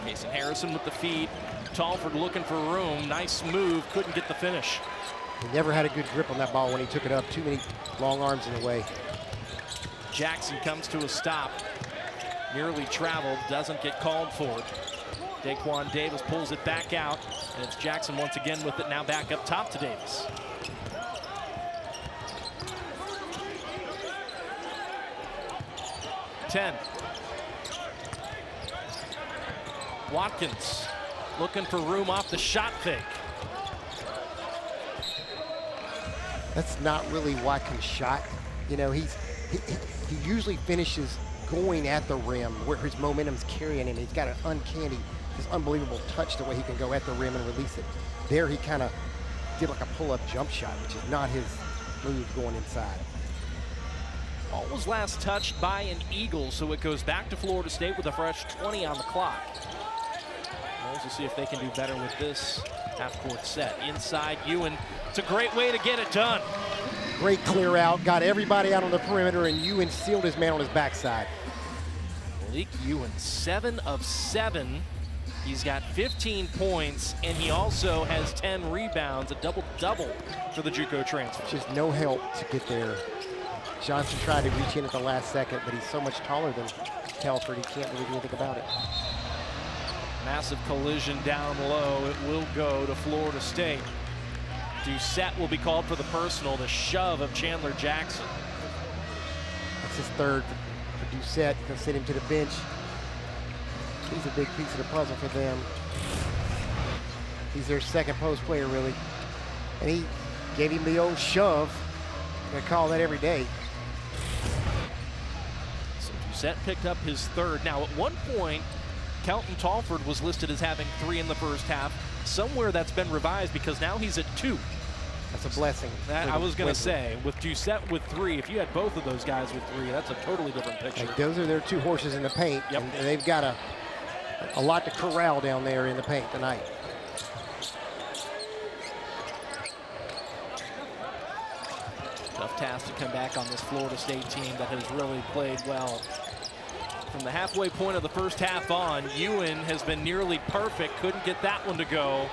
Mason Harrison with the feed. Talford looking for room. Nice move. Couldn't get the finish. He never had a good grip on that ball when he took it up. Too many long arms in the way. Jackson comes to a stop. Nearly traveled. Doesn't get called for it. Daquan Davis pulls it back out, and it's Jackson once again with it, now back up top to Davis. Watkins looking for room off the shot fake. That's not really Watkins' shot. You know, he usually finishes going at the rim where his momentum's carrying him. He's got an uncanny, this unbelievable touch the way he can go at the rim and release it. There he kind of did like a pull-up jump shot, which is not his move going inside. Ball was last touched by an Eagle, so it goes back to Florida State with a fresh 20 on the clock. We'll see if they can do better with this half-court set. Inside, Ewin. It's a great way to get it done. Great clear out, got everybody out on the perimeter, and Ewin sealed his man on his backside. Malique Ewin, 7 of 7. He's got 15 points, and he also has 10 rebounds, a double-double for the JUCO transfer. Just no help to get there. Johnson tried to reach in at the last second, but he's so much taller than Telford, he can't really do anything about it. Massive collision down low. It will go to Florida State. Doucette will be called for the personal, the shove of Chandler Jackson. That's his third for Doucette. Gonna send him to the bench. He's a big piece of the puzzle for them. He's their second post player, really. And he gave him the old shove. They call that every day. So Doucette picked up his third. Now, at one point, Kelton Talford was listed as having 3 in the first half. Somewhere that's been revised because now he's at 2. That's a blessing. That, I was going to say, with Doucette with 3, if you had both of those guys with 3, that's a totally different picture. And those are their 2 horses in the paint. Yep. And they've got a lot to corral down there in the paint tonight. Tough task to come back on this Florida State team that has really played well. From the halfway point of the first half on, Ewin has been nearly perfect, couldn't get that one to go,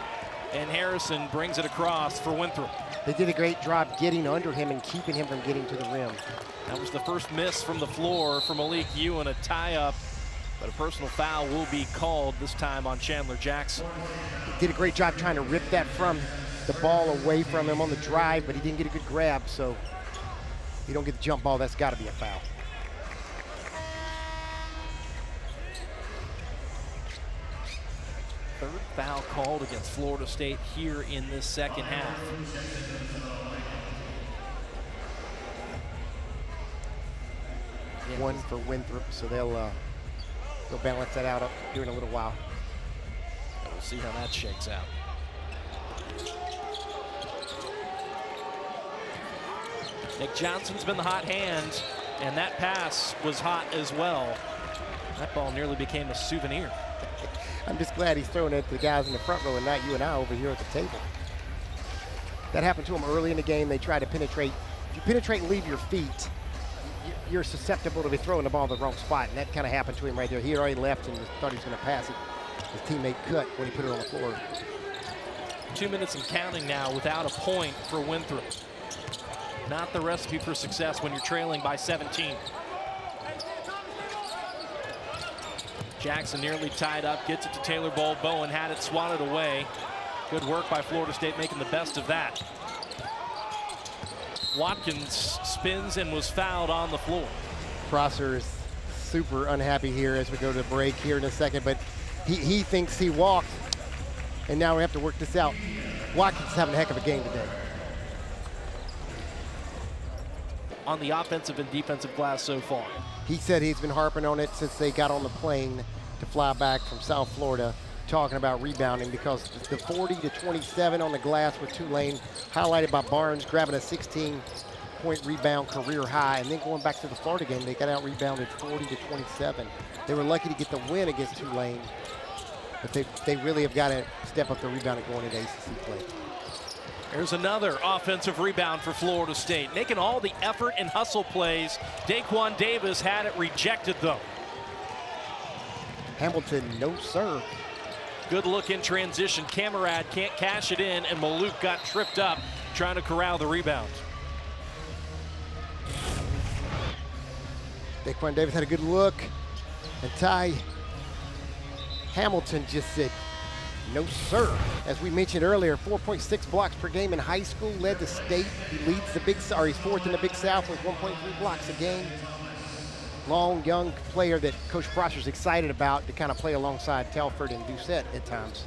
and Harrison brings it across for Winthrop. They did a great job getting under him and keeping him from getting to the rim. That was the first miss from the floor for Malique Ewin, a tie-up, but a personal foul will be called this time on Chandler Jackson. He did a great job trying to rip that from the ball away from him on the drive, but he didn't get a good grab, so if you don't get the jump ball, that's got to be a foul. Third foul called against Florida State here in this second half. One for Winthrop, so they'll balance that out up here in a little while. We'll see how that shakes out. Nick Johnson's been the hot hand, and that pass was hot as well. That ball nearly became a souvenir. I'm just glad he's throwing it to the guys in the front row and not you and I over here at the table. That happened to him early in the game. They tried to penetrate. If you penetrate and leave your feet, you're susceptible to be throwing the ball in the wrong spot, and that kind of happened to him right there. He had already left and thought he was going to pass it. His teammate cut when he put it on the floor. 2 minutes and counting now without a point for Winthrop. Not the recipe for success when you're trailing by 17. Jackson nearly tied up, gets it to Taylor Bol Bowen, had it swatted away. Good work by Florida State making the best of that. Watkins spins and was fouled on the floor. Prosser is super unhappy here as we go to the break here in a second, but he thinks he walked, and now we have to work this out. Watkins is having a heck of a game today. On the offensive and defensive glass so far. He said he's been harping on it since they got on the plane to fly back from South Florida, talking about rebounding, because the 40-27 on the glass with Tulane, highlighted by Barnes grabbing a 16-point rebound career high, and then going back to the Florida game, they got out rebounded 40-27. They were lucky to get the win against Tulane, but they really have got to step up the rebounding going into ACC play. There's another offensive rebound for Florida State. Making all the effort and hustle plays. Daquan Davis had it rejected, though. Hamilton, no sir. Good look in transition. Camarade can't cash it in, and Malouk got tripped up trying to corral the rebound. Daquan Davis had a good look, and Ty Hamilton just said, no, sir. As we mentioned earlier, 4.6 blocks per game in high school, led the state. He leads the Big South, or he's fourth in the Big South with 1.3 blocks a game. Long, young player that Coach Prosser's excited about to kind of play alongside Telford and Doucette at times.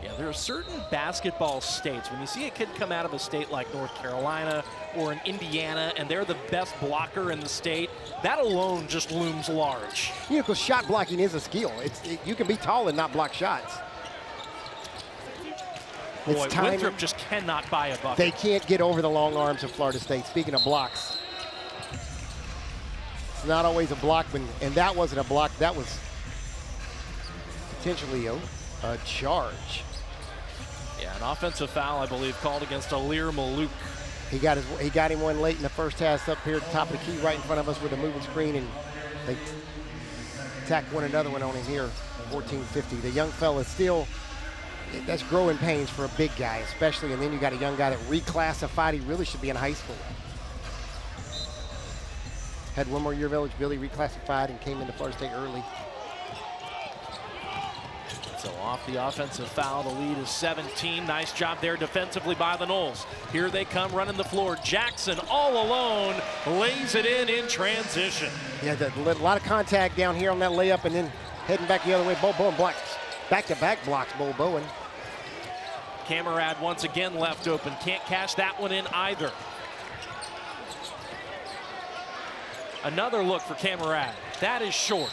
Yeah, there are certain basketball states, when you see a kid come out of a state like North Carolina or in Indiana, and they're the best blocker in the state, that alone just looms large. You know, because shot blocking is a skill. You can be tall and not block shots. Boy, Winthrop just cannot buy a bucket. They can't get over the long arms of Florida State. Speaking of blocks, it's not always a block, and that wasn't a block. That was potentially a charge. Yeah, an offensive foul, I believe, called against Malique. He got him one late in the first half, up here at the top of the key, right in front of us with a moving screen, and they tacked another one on him here. 14-50. The young fella still. That's growing pains for a big guy, especially, and then you got a young guy that reclassified. He really should be in high school. Had one more year of eligibility, reclassified, and came into Florida State early. So off the offensive foul, the lead is 17. Nice job there defensively by the Noles. Here they come running the floor. Jackson all alone lays it in transition. Yeah, a lot of contact down here on that layup, and then heading back the other way. Bol Bowen blocks. Back-to-back blocks, Bol Bowen. Camarade once again left open. Can't cash that one in either. Another look for Camarade. That is short.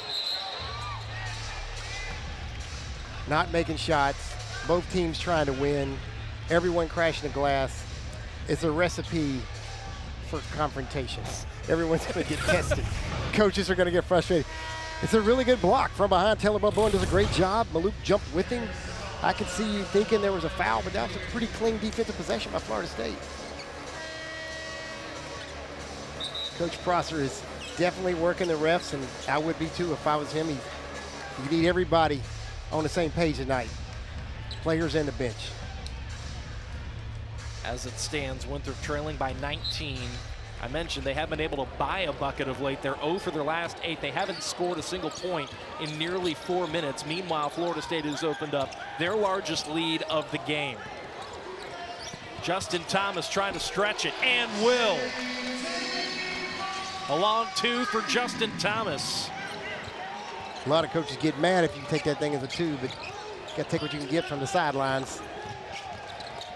Not making shots. Both teams trying to win. Everyone crashing the glass. It's a recipe for confrontations. Everyone's going to get tested. Coaches are going to get frustrated. It's a really good block from behind. Taylor Bol Bowen does a great job. Malique jumped with him. I could see you thinking there was a foul, but that was a pretty clean defensive possession by Florida State. Coach Prosser is definitely working the refs, and I would be too if I was him. You need everybody on the same page tonight, players and the bench. As it stands, Winthrop trailing by 19. I mentioned they haven't been able to buy a bucket of late. They're 0 for their last 8. They haven't scored a single point in nearly 4 minutes. Meanwhile, Florida State has opened up their largest lead of the game. Justin Thomas trying to stretch it, and will. A long 2 for Justin Thomas. A lot of coaches get mad if you take that thing as a 2, but you got to take what you can get from the sidelines.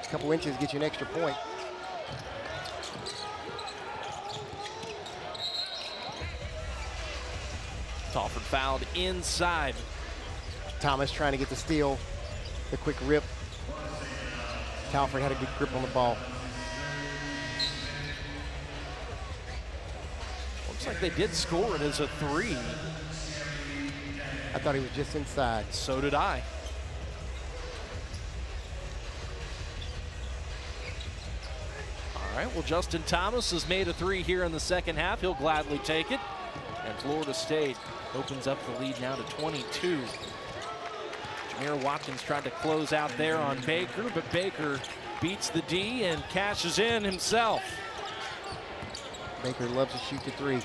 A couple inches get you an extra point. Talford fouled inside. Thomas trying to get the steal, the quick rip. Talford had a good grip on the ball. Looks like they did score it as a 3. I thought he was just inside. So did I. All right, well, Justin Thomas has made a 3 here in the second half. He'll gladly take it. And Florida State opens up the lead now to 22. Jamir Watkins tried to close out there on Baker, but Baker beats the D and cashes in himself. Baker loves to shoot the 3.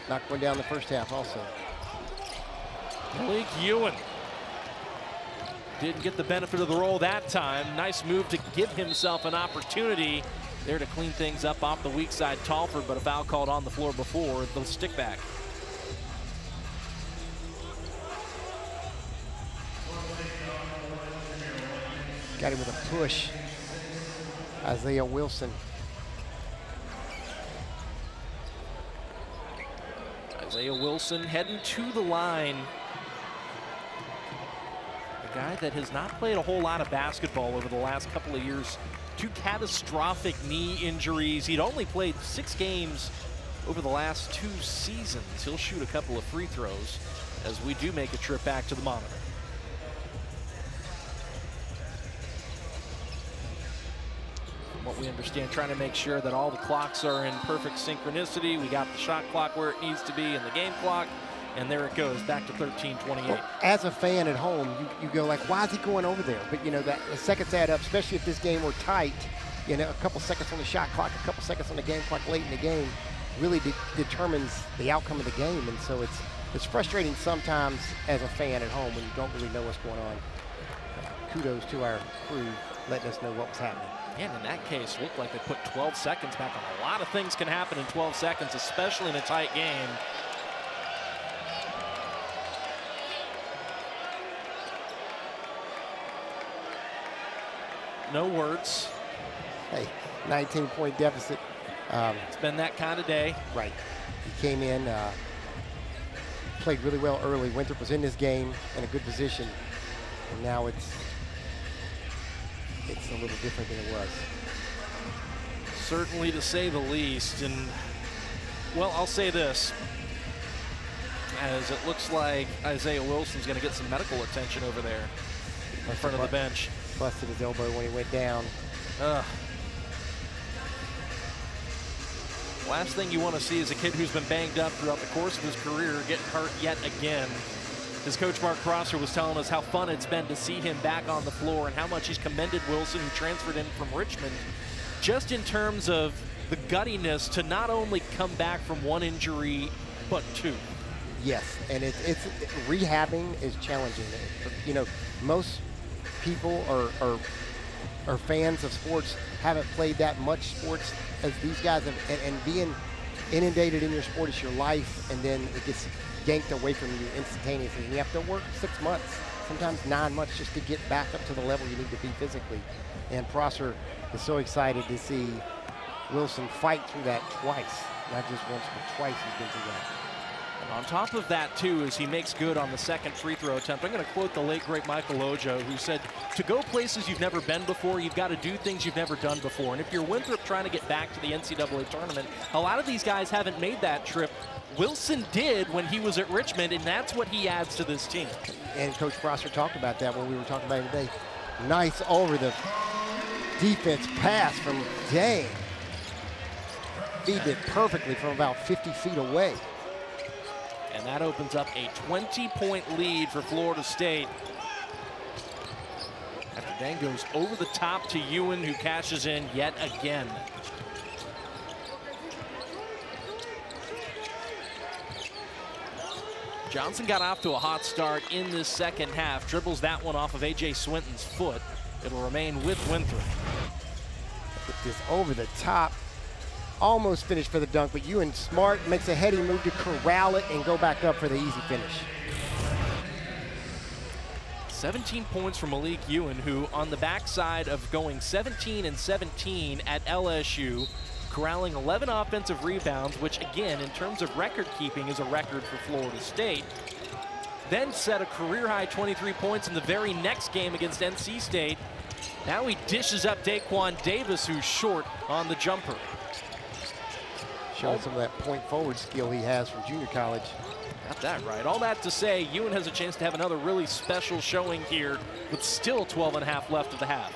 Knocked one down the first half also. Malique Ewin didn't get the benefit of the roll that time. Nice move to give himself an opportunity there to clean things up off the weak side Talford, but a foul called on the floor before the stick back. Got him with a push. Isaiah Wilson. Isaiah Wilson heading to the line. A guy that has not played a whole lot of basketball over the last couple of years. 2 catastrophic knee injuries. He'd only played 6 games over the last 2 seasons. He'll shoot a couple of free throws as we do make a trip back to the monitor. From what we understand, trying to make sure that all the clocks are in perfect synchronicity. We got the shot clock where it needs to be and the game clock. And there it goes, back to 13:28. Well, as a fan at home, you go like, why is he going over there? But, you know, that the seconds add up, especially if this game were tight. You know, a couple seconds on the shot clock, a couple seconds on the game clock late in the game really determines the outcome of the game. And so it's frustrating sometimes as a fan at home when you don't really know what's going on. Kudos to our crew letting us know what was happening. And in that case, looked like they put 12 seconds back on. A lot of things can happen in 12 seconds, especially in a tight game. No words. Hey, 19-point deficit. It's been that kind of day. Right. He came in, played really well early. Winthrop was in this game in a good position, and now it's a little different than it was. Certainly, to say the least. And, well, I'll say this. As it looks like Isaiah Wilson's going to get some medical attention over there in front of the bench. Busted his elbow when he went down. Last thing you want to see is a kid who's been banged up throughout the course of his career getting hurt yet again. His coach, Mark Prosser, was telling us how fun it's been to see him back on the floor and how much he's commended Wilson, who transferred in from Richmond, just in terms of the guttiness to not only come back from one injury, but two. Yes, and it's rehabbing is challenging. You know, most people are fans of sports, haven't played that much sports as these guys have, and being inundated in your sport is your life, and then it gets yanked away from you instantaneously. And you have to work 6 months, sometimes 9 months, just to get back up to the level you need to be physically. And Prosser is so excited to see Wilson fight through that twice. Not just once, but twice he's been through that. And on top of that, too, as he makes good on the second free throw attempt, I'm going to quote the late, great Michael Ojo, who said, to go places you've never been before, you've got to do things you've never done before. And if you're Winthrop trying to get back to the NCAA tournament, a lot of these guys haven't made that trip. Wilson did when he was at Richmond, and that's what he adds to this team. And Coach Prosser talked about that when we were talking about him today. Nice over the defense pass from Dane. Feed it perfectly from about 50 feet away. And that opens up a 20-point lead for Florida State. After Dane goes over the top to Ewin, who cashes in yet again. Johnson got off to a hot start in this second half. Dribbles that one off of A.J. Swinton's foot. It'll remain with Winthrop. Get this over the top. Almost finished for the dunk, but Ewin smart, makes a heady move to corral it and go back up for the easy finish. 17 points from Malique Ewin, who on the backside of going 17 and 17 at LSU, corralling 11 offensive rebounds, which again, in terms of record keeping, is a record for Florida State. Then set a career-high 23 points in the very next game against NC State. Now he dishes up Daquan Davis, who's short on the jumper. Showing some of that point forward skill he has from junior college. Got that right. All that to say, Ewin has a chance to have another really special showing here with still 12 and a half left of the half.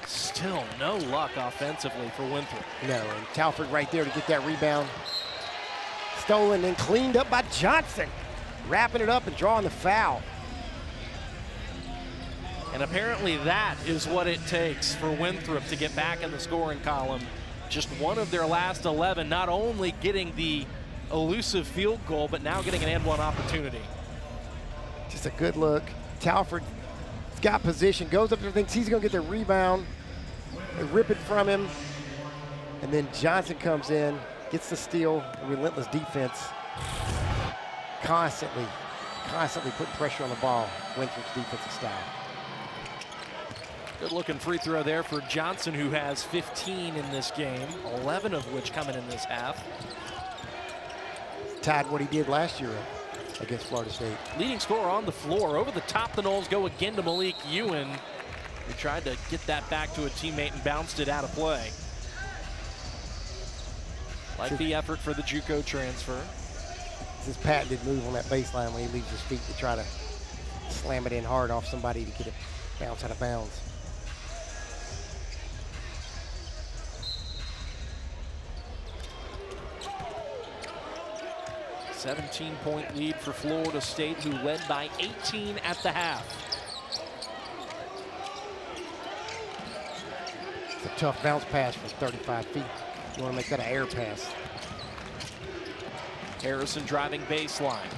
Still no luck offensively for Winthrop. No, and Talford right there to get that rebound. Stolen and cleaned up by Johnson. Wrapping it up and drawing the foul. And apparently that is what it takes for Winthrop to get back in the scoring column. Just one of their last 11, not only getting the elusive field goal, but now getting an and-one opportunity. Just a good look. Talford's got position, goes up there, thinks he's gonna get the rebound. They rip it from him. And then Johnson comes in, gets the steal, relentless defense. Constantly putting pressure on the ball, Winthrop's defensive style. Good looking free throw there for Johnson, who has 15 in this game, 11 of which coming in this half. Tied what he did last year against Florida State. Leading scorer on the floor. Over the top, the Noles go again to Malique Ewin, who tried to get that back to a teammate and bounced it out of play. Like the effort for the JUCO transfer. It's his patented move on that baseline when he leaves his feet to try to slam it in hard off somebody to get it bounce out of bounds. A 17-point lead for Florida State, who led by 18 at the half. It's a tough bounce pass from 35 feet. You want to make that an air pass. Harrison driving baseline.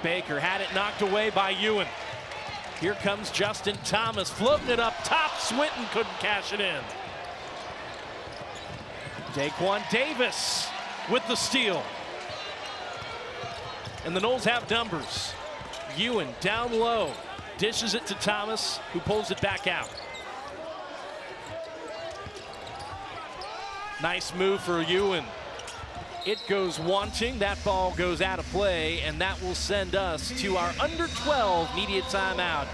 Baker had it knocked away by Ewin. Here comes Justin Thomas, floating it up top. Swinton couldn't cash it in. Daquan Davis with the steal. And the Noles have numbers. Ewin down low. Dishes it to Thomas, who pulls it back out. Nice move for Ewin. It goes wanting. That ball goes out of play, and that will send us to our under 12 media timeout.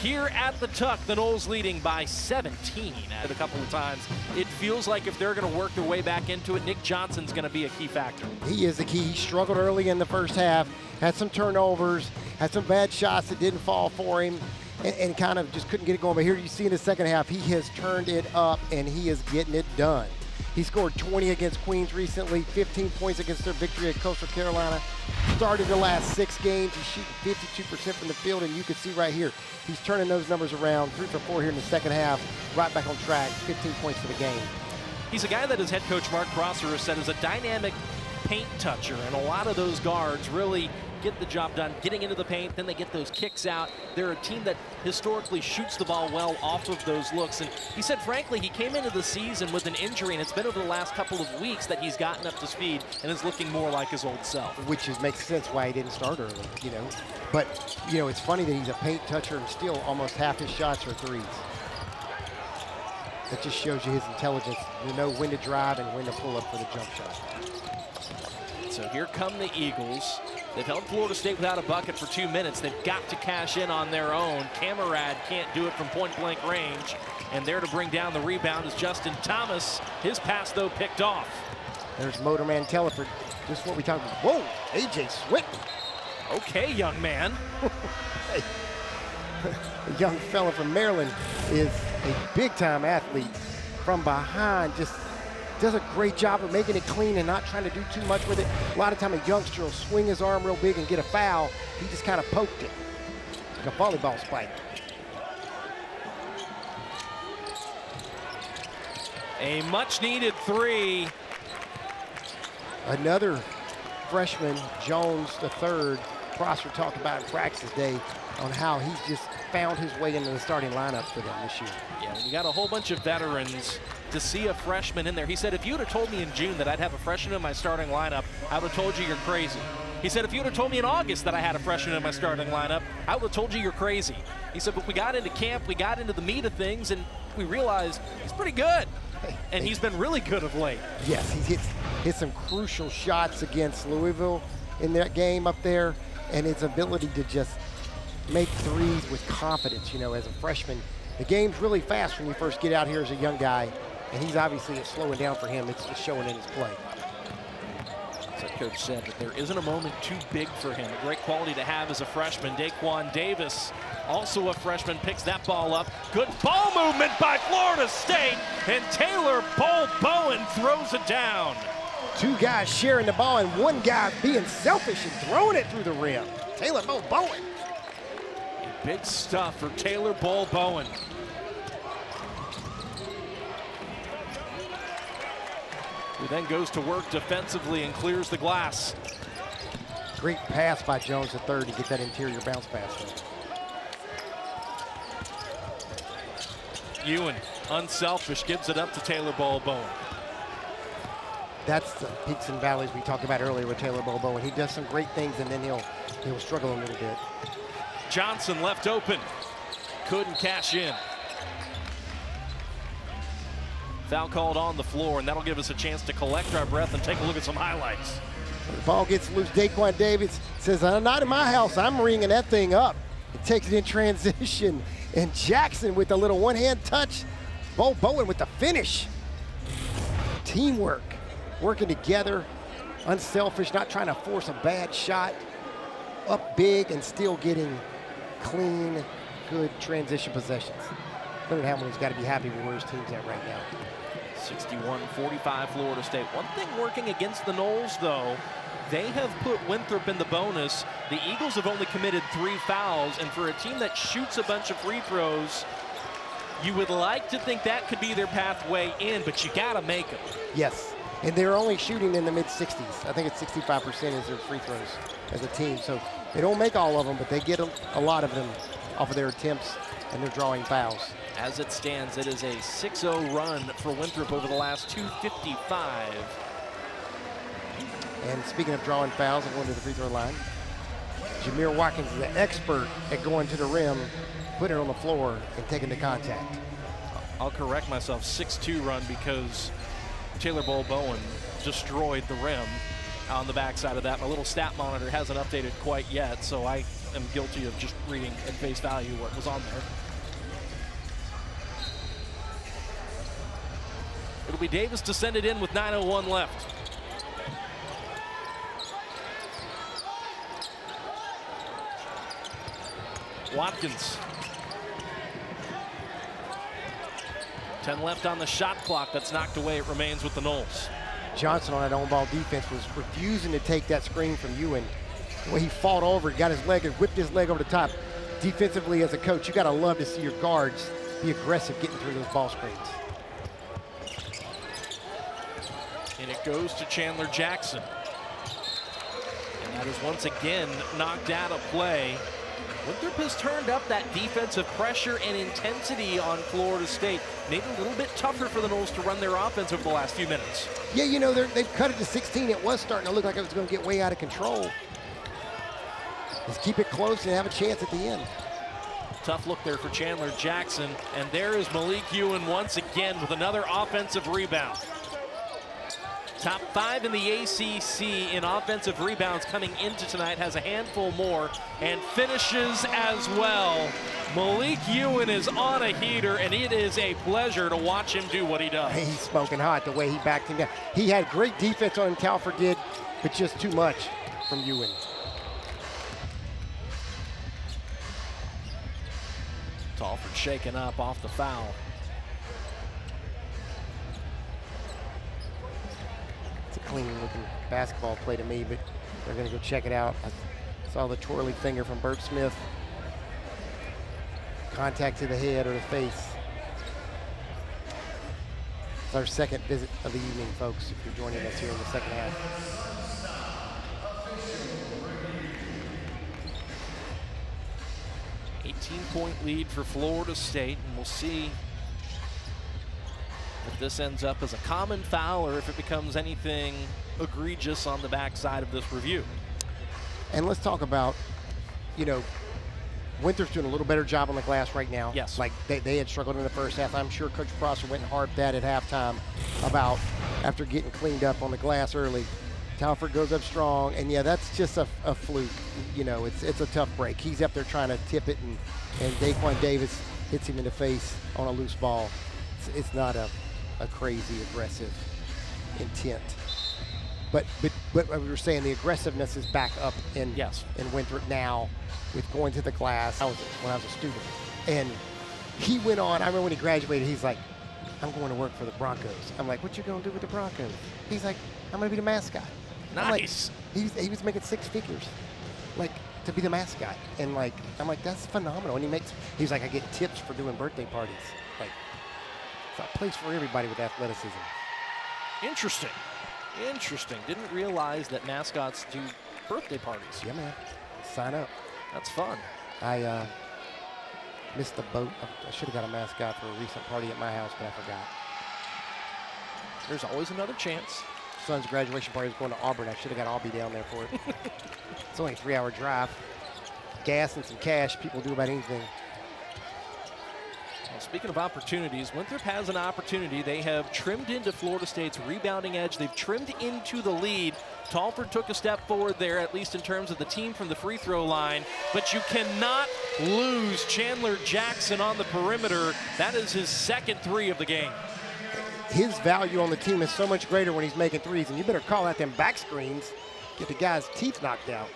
Here at the Tuck, the Noles leading by 17 at a couple of times. It feels like if they're going to work their way back into it, Nick Johnson's going to be a key factor. He is the key. He struggled early in the first half, had some turnovers, had some bad shots that didn't fall for him, and kind of just couldn't get it going. But here you see in the second half, he has turned it up, and he is getting it done. He scored 20 against Queens recently, 15 points against their victory at Coastal Carolina. Started the last 6 games. He's shooting 52% from the field, and you can see right here, he's turning those numbers around. 3 for 4 here in the second half, right back on track, 15 points for the game. He's a guy that his head coach Mark Prosser has said is a dynamic paint toucher, and a lot of those guards really get the job done, getting into the paint, then they get those kicks out. They're a team that historically shoots the ball well off of those looks. And he said, frankly, he came into the season with an injury, and it's been over the last couple of weeks that he's gotten up to speed and is looking more like his old self. Which makes sense why he didn't start early, you know. But, you know, it's funny that he's a paint toucher and still almost half his shots are threes. That just shows you his intelligence. You know when to drive and when to pull up for the jump shot. So here come the Eagles. They've held Florida State without a bucket for 2 minutes. They've got to cash in on their own. Camarad can't do it from point-blank range. And there to bring down the rebound is Justin Thomas. His pass, though, picked off. There's Motorman Telford. Just what we talked about. Whoa, A.J. Swinton. Okay, young man. Hey. A young fella from Maryland is a big-time athlete. From behind, just does a great job of making it clean and not trying to do too much with it. A lot of time a youngster will swing his arm real big and get a foul. He just kind of poked it, like a volleyball spike. A much-needed 3. Another freshman, Jones III, Prosser talked about in practice day on how he's just found his way into the starting lineup for them this year. Yeah, we got a whole bunch of veterans. To see a freshman in there, he said, if you would have told me in June that I'd have a freshman in my starting lineup, I would have told you you're crazy. He said, if you would have told me in August that I had a freshman in my starting lineup, I would have told you you're crazy. He said, but we got into camp, we got into the meat of things, and we realized he's pretty good. And he's been really good of late. Yes, he hit some crucial shots against Louisville in that game up there, and his ability to just make threes with confidence, you know, as a freshman. The game's really fast when you first get out here as a young guy, and he's obviously slowing down for him. It's showing in his play. As the coach said, that there isn't a moment too big for him. A great quality to have as a freshman. Daquan Davis, also a freshman, picks that ball up. Good ball movement by Florida State, and Taylor Bol Bowen throws it down. 2 guys sharing the ball and 1 guy being selfish and throwing it through the rim. Taylor Bol Bowen. Big stuff for Taylor Bol Bowen. Who then goes to work defensively and clears the glass. Great pass by Jones III to get that interior bounce pass. Ewin, unselfish, gives it up to Taylor Bol Bowen. That's the peaks and valleys we talked about earlier with Taylor Bol Bowen. He does some great things and then he'll struggle a little bit. Johnson left open, couldn't cash in. Foul called on the floor, and that'll give us a chance to collect our breath and take a look at some highlights. The ball gets loose. Daquan Davis says, not in my house. I'm ringing that thing up. He takes it in transition, and Jackson with a little one-hand touch. Bol Bowen with the finish. Teamwork, working together, unselfish, not trying to force a bad shot. Up big and still getting clean, good transition possessions. Leonard Hamilton's got to be happy with where his team's at right now. 61-45 Florida State. One thing working against the Noles, though, they have put Winthrop in the bonus. The Eagles have only committed 3 fouls, and for a team that shoots a bunch of free throws, you would like to think that could be their pathway in, but you got to make them. Yes, and they're only shooting in the mid-60s. I think it's 65% is their free throws as a team. So they don't make all of them, but they get a lot of them off of their attempts, and they're drawing fouls. As it stands, it is a 6-0 run for Winthrop over the last 2:55. And speaking of drawing fouls, I'm going to the free throw line. Jamir Watkins is an expert at going to the rim, putting it on the floor, and taking the contact. I'll correct myself, 6'2" run, because Taylor Bol Bowen destroyed the rim on the backside of that. My little stat monitor hasn't updated quite yet, so I am guilty of just reading at face value what was on there. It'll be Davis to send it in with 9:01 left. Watkins. 10 left on the shot clock. That's knocked away. It remains with the Noles. Johnson on that on-ball defense was refusing to take that screen from Ewin. The way he fought over, got his leg and whipped his leg over the top. Defensively, as a coach, you got to love to see your guards be aggressive getting through those ball screens. And it goes to Chandler Jackson. And that is once again knocked out of play. Winthrop has turned up that defensive pressure and intensity on Florida State. Maybe a little bit tougher for the Noles to run their offense over the last few minutes. Yeah, you know, they've cut it to 16. It was starting to look like it was going to get way out of control. Just keep it close and have a chance at the end. Tough look there for Chandler Jackson. And there is Malique Ewin once again with another offensive rebound. Top 5 in the ACC in offensive rebounds coming into tonight, has a handful more and finishes as well. Malique Ewin is on a heater, and it is a pleasure to watch him do what he does. He's smoking hot the way he backed him down. He had great defense on him, Talford did, but just too much from Ewin. Talford shaken up off the foul. Clean looking basketball play to me, but they're going to go check it out. I saw the twirly finger from Bert Smith. Contact to the head or the face. It's our second visit of the evening, folks, if you're joining us here in the second half. An 18-point lead for Florida State, and we'll see if this ends up as a common foul or if it becomes anything egregious on the backside of this review. And let's talk about, you know, Winthrop's doing a little better job on the glass right now. Yes. Like they had struggled in the first half. I'm sure Coach Prosser went and harped that at halftime about after getting cleaned up on the glass early. Talford goes up strong, and yeah, that's just a fluke. You know, it's a tough break. He's up there trying to tip it, and Daquan Davis hits him in the face on a loose ball. It's not a crazy aggressive intent, but we were saying the aggressiveness is back up in Winthrop now with going to the glass. When I was a student, and he went on. I remember when he graduated, he's like, "I'm going to work for the Broncos." I'm like, "What you going to do with the Broncos?" He's like, "I'm going to be the mascot." Nice. Like, he was making 6 figures, like to be the mascot, and like I'm like, that's phenomenal. And he's like, I get tips for doing birthday parties. Like, it's a place for everybody with athleticism. Interesting. Didn't realize that mascots do birthday parties. Yeah, man. Sign up. That's fun. I missed the boat. I should have got a mascot for a recent party at my house, but I forgot. There's always another chance. Son's graduation party was going to Auburn. I should have got Albie down there for it. It's only a 3-hour drive. Gas and some cash. People do about anything. Well, speaking of opportunities, Winthrop has an opportunity. They have trimmed into Florida State's rebounding edge. They've trimmed into the lead. Talford took a step forward there, at least in terms of the team from the free throw line. But you cannot lose Chandler Jackson on the perimeter. That is his second 3 of the game. His value on the team is so much greater when he's making threes, and you better call out them back screens, get the guy's teeth knocked out.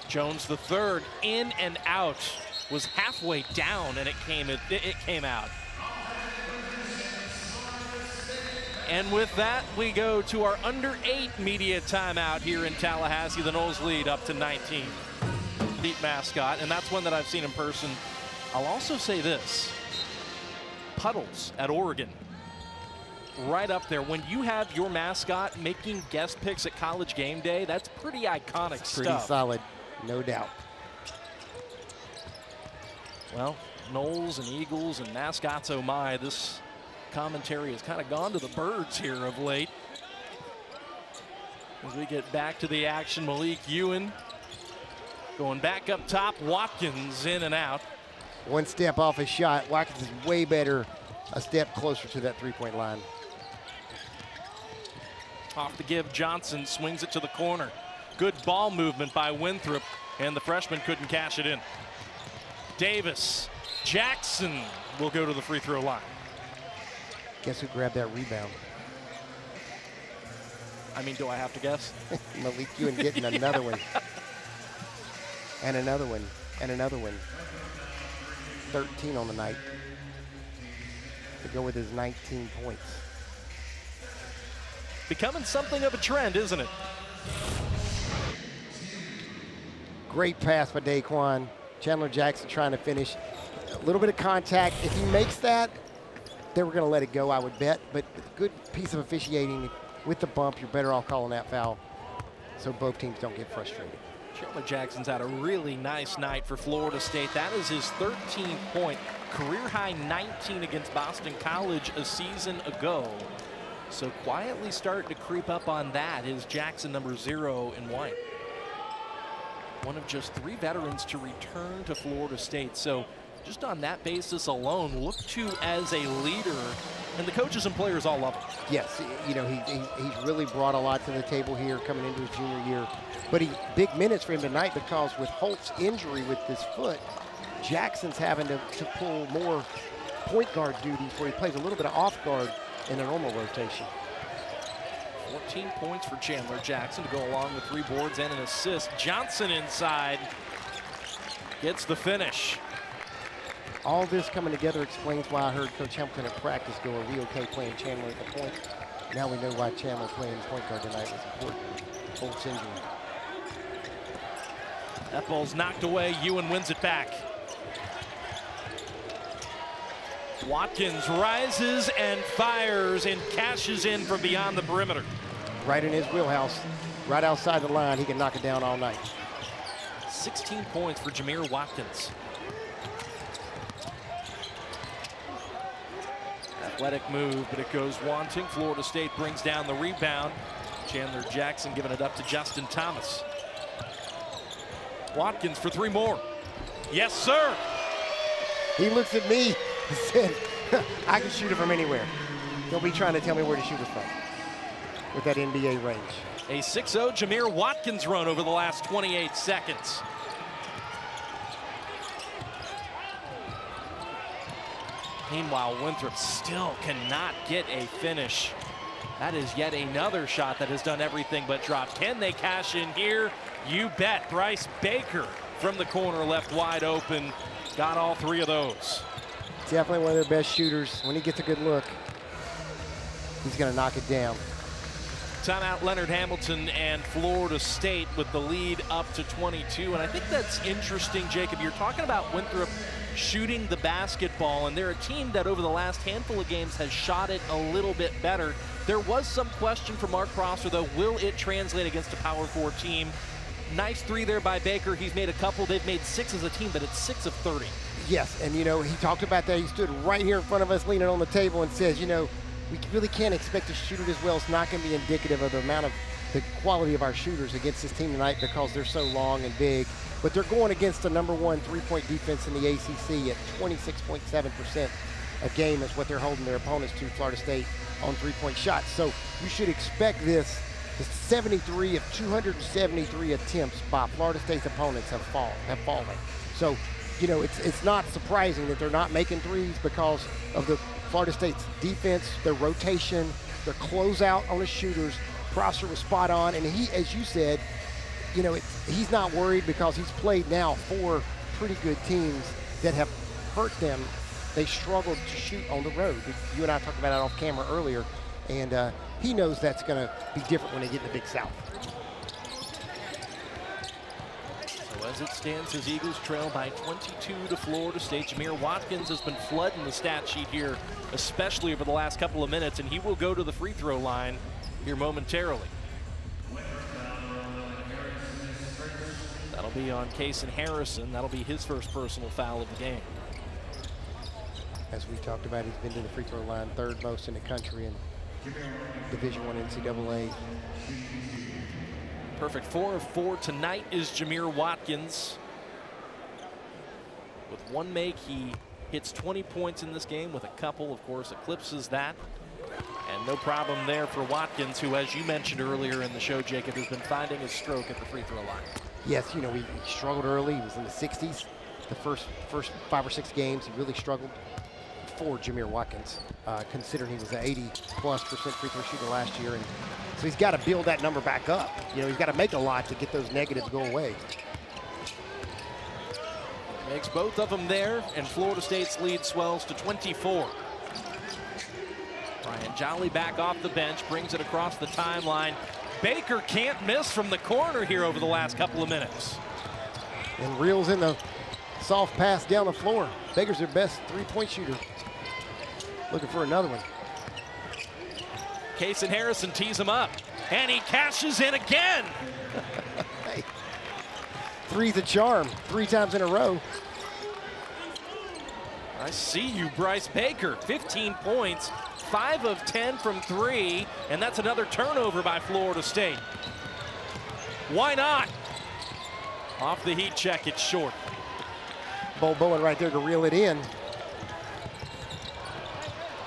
Jones the third, in and out, was halfway down, and it came out. And with that, we go to our under 8 media timeout here in Tallahassee. The Noles lead up to 19. Deep mascot, and that's one that I've seen in person. I'll also say this, Puddles at Oregon. Right up there. When you have your mascot making guest picks at College Game Day, that's pretty iconic stuff. Pretty solid, no doubt. Well, Noles and Eagles and mascots, oh my, this commentary has kind of gone to the birds here of late. As we get back to the action, Malique Ewin Going back up top, Watkins in and out. One step off his shot. Watkins is way better, a step closer to that three-point line. Off the give, Johnson swings it to the corner. Good ball movement by Winthrop, and the freshman couldn't cash it in. Davis, Jackson will go to the free throw line. Guess who grabbed that rebound? I mean, do I have to guess? Malique Ewin getting another one. And another one, and another one. 13 on the night to go with his 19 points. Becoming something of a trend, isn't it? Great pass by Daquan. Chandler Jackson trying to finish. A little bit of contact. If he makes that, they were going to let it go, I would bet. But good piece of officiating. With the bump, you're better off calling that foul so both teams don't get frustrated. Chandler Jackson's had a really nice night for Florida State. That is his 13th point, career-high 19 against Boston College a season ago. So quietly starting to creep up on that is Jackson, number 0 in white. One of just 3 veterans to return to Florida State. So just on that basis alone, looked to as a leader, and the coaches and players all love him. Yes, you know, he's really brought a lot to the table here coming into his junior year. But big minutes for him tonight because with Holt's injury with his foot, Jackson's having to pull more point guard duties where he plays a little bit of off guard in a normal rotation. 14 points for Chandler Jackson to go along with 3 boards and an assist. Johnson inside gets the finish. All this coming together explains why I heard Coach Hamilton at practice go, are we okay playing Chandler at the point? Now we know why Chandler playing point guard tonight was important. Holt's injury. That ball's knocked away. Ewin wins it back. Watkins rises and fires and cashes in from beyond the perimeter. Right in his wheelhouse, right outside the line. He can knock it down all night. 16 points for Jamir Watkins. Athletic move, but it goes wanting. Florida State brings down the rebound. Chandler Jackson giving it up to Justin Thomas. Watkins for 3 more. Yes, sir. He looks at me and said, I can shoot it from anywhere. Don't be trying to tell me where to shoot it from with that NBA range. A 6-0 Jamir Watkins run over the last 28 seconds. Meanwhile, Winthrop still cannot get a finish. That is yet another shot that has done everything but drop. Can they cash in here? You bet. Bryace Baker from the corner left wide open. Got all 3 of those. Definitely one of their best shooters. When he gets a good look, he's going to knock it down. Timeout, Leonard Hamilton and Florida State with the lead up to 22. And I think that's interesting, Jacob. You're talking about Winthrop shooting the basketball, and they're a team that over the last handful of games has shot it a little bit better. There was some question for Mark Prosser, though. Will it translate against a Power 4 team? Nice 3 there by Baker. He's made a couple. They've made 6 as a team, but it's 6 of 30. Yes, and you know, he talked about that. He stood right here in front of us leaning on the table and says, you know, we really can't expect to shoot it as well. It's not going to be indicative of the amount of the quality of our shooters against this team tonight because they're so long and big. But they're going against the #1 3-point defense in the ACC at 26.7% a game is what they're holding their opponents to, Florida State, on 3-point shots. So you should expect this. The 73 of 273 attempts by Florida State's opponents have fallen. So, you know, it's not surprising that they're not making threes because of the Florida State's defense, their rotation, their closeout on the shooters. Prosser was spot on, and he, as you said, you know, he's not worried because he's played now 4 pretty good teams that have hurt them. They struggled to shoot on the road. You and I talked about that off camera earlier, and he knows that's going to be different when they get in the Big South. So as it stands, his Eagles trail by 22 to Florida State. Jamir Watkins has been flooding the stat sheet here, especially over the last couple of minutes, and he will go to the free throw line here momentarily. That'll be on Cason Harrison. That'll be his first personal foul of the game. As we talked about, he's been to the free throw line 3rd most in the country in Division I NCAA. Perfect 4 of 4 tonight is Jamir Watkins. With one make, he hits 20 points in this game. With a couple, of course, eclipses that. And no problem there for Watkins, who, as you mentioned earlier in the show, Jacob, has been finding his stroke at the free throw line. Yes, you know, he struggled early. He was in the 60s. The first 5 or 6 games, he really struggled for Jamir Watkins, considering he was an 80+% free throw shooter last year. And so he's got to build that number back up. You know, he's got to make a lot to get those negatives go away. Makes both of them there, and Florida State's lead swells to 24. Brian Jolly back off the bench, brings it across the timeline. Baker can't miss from the corner here over the last couple of minutes. And reels in the soft pass down the floor. Baker's their best three-point shooter. Looking for another one. Cason Harrison tees him up, and he cashes in again. Hey, three's a charm, 3 times in a row. I see you, Bryace Baker, 15 points, 5 of 10 from 3, and that's another turnover by Florida State. Why not? Off the heat check, it's short. Bol Bowen right there to reel it in.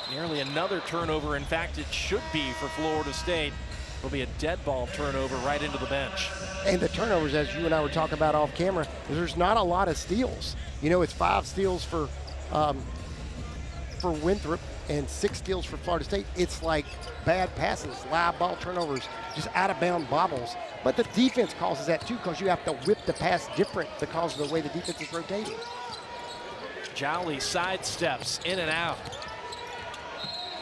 Nearly another turnover. In fact, it should be for Florida State. It'll be a dead ball turnover right into the bench. And the turnovers, as you and I were talking about off camera, there's not a lot of steals. You know, it's 5 steals for Winthrop and 6 steals for Florida State. It's like bad passes, live ball turnovers, just out of bound bobbles. But the defense causes that too, because you have to whip the pass different because of the way the defense is rotating. Jolly sidesteps in and out.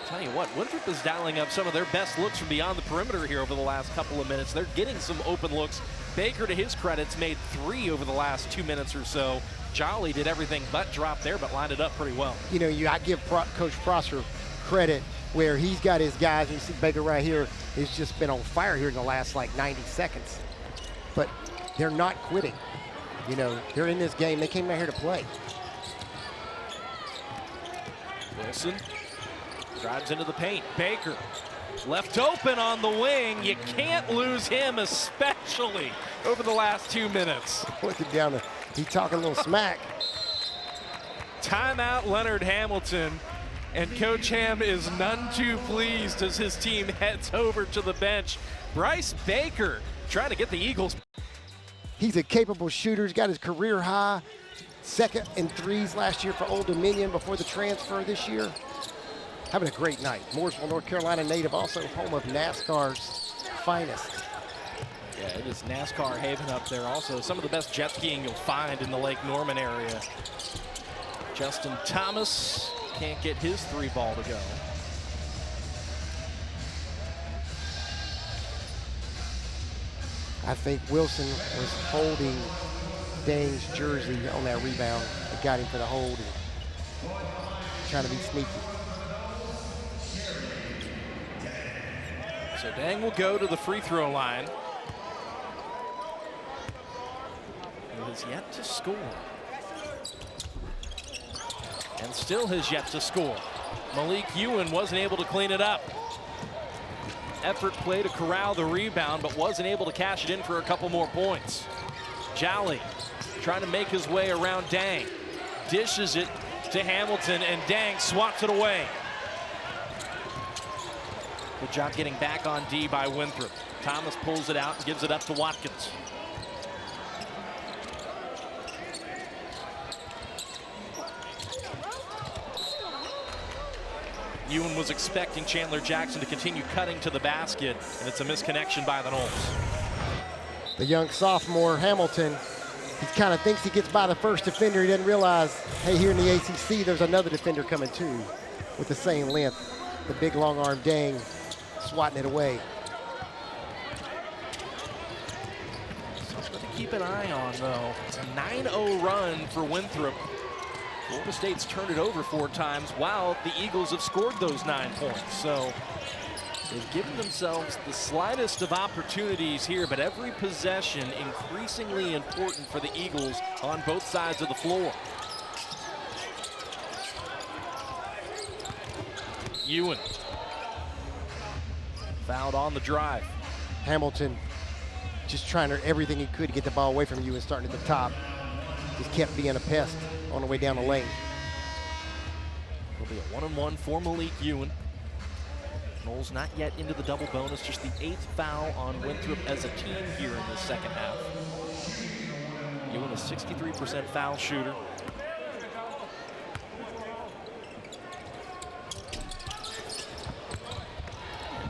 Tell you what, Winthrop is dialing up some of their best looks from beyond the perimeter here over the last couple of minutes. They're getting some open looks. Baker, to his credit, made 3 over the last 2 minutes or so. Jolly did everything but drop there, but lined it up pretty well. You know, I give Coach Prosser credit where he's got his guys. You see Baker right here has just been on fire here in the last like 90 seconds. But they're not quitting. You know, they're in this game. They came out here to play. Wilson drives into the paint. Baker left open on the wing. You can't lose him, especially over the last 2 minutes. Looking down the, he's talking a little smack. Timeout Leonard Hamilton, and Coach Ham is none too pleased as his team heads over to the bench. Bryace Baker trying to get the Eagles. He's a capable shooter. He's got his career high, 2nd in threes last year for Old Dominion before the transfer this year. Having a great night. Mooresville, North Carolina native, also home of NASCAR's finest. Yeah, it is NASCAR haven up there also. Some of the best jet skiing you'll find in the Lake Norman area. Justin Thomas can't get his 3 ball to go. I think Wilson was holding Dang's jersey on that rebound. It got him for the hold and trying to be sneaky. So Dang will go to the free throw line. He has yet to score. And still has yet to score. Malique Ewin wasn't able to clean it up. Effort play to corral the rebound, but wasn't able to cash it in for a couple more points. Jolly trying to make his way around Dang. Dishes it to Hamilton, and Dang swats it away. Good job getting back on D by Winthrop. Thomas pulls it out and gives it up to Watkins. Yawn was expecting Chandler Jackson to continue cutting to the basket, and it's a misconnection by the Noles. The young sophomore, Hamilton, he kind of thinks he gets by the first defender. He doesn't realize, hey, here in the ACC, there's another defender coming too with the same length. The big long arm Dang swatting it away. Something to keep an eye on, though. It's a 9-0 run for Winthrop. Florida State's turned it over 4 times while the Eagles have scored those 9 points. So they've given themselves the slightest of opportunities here, but every possession increasingly important for the Eagles on both sides of the floor. Ewin fouled on the drive. Hamilton just trying everything he could to get the ball away from you and starting at the top. Just kept being a pest on the way down the lane. It'll be a 1-on-1 for Malique Ewin. Noles not yet into the double bonus, just the 8th foul on Winthrop as a team here in the second half. Ewin a 63% foul shooter.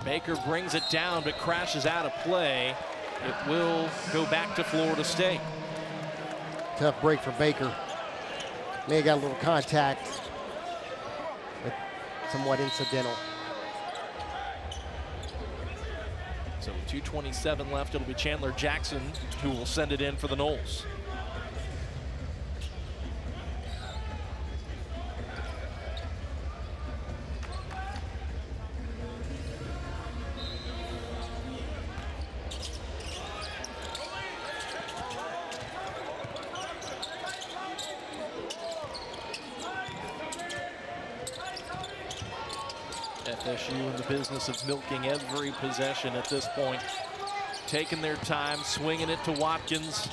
Baker brings it down but crashes out of play. It will go back to Florida State. Tough break for Baker. May have got a little contact, but somewhat incidental. So 2:27 left. It'll be Chandler Jackson who will send it in for the Noles. FSU in the business of milking every possession at this point. Taking their time, swinging it to Watkins.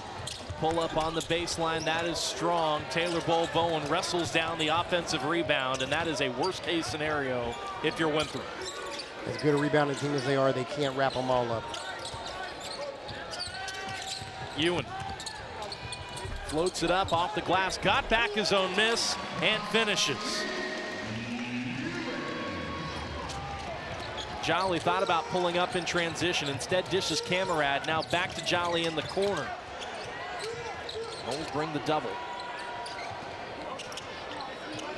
Pull up on the baseline, that is strong. Taylor Bol Bowen wrestles down the offensive rebound, and that is a worst case scenario if you're Winthrop. As good a rebounding team as they are, they can't wrap them all up. Ewin floats it up off the glass, got back his own miss, and finishes. Jolly thought about pulling up in transition. Instead dishes Camarad. Now back to Jolly in the corner. Noles bring the double.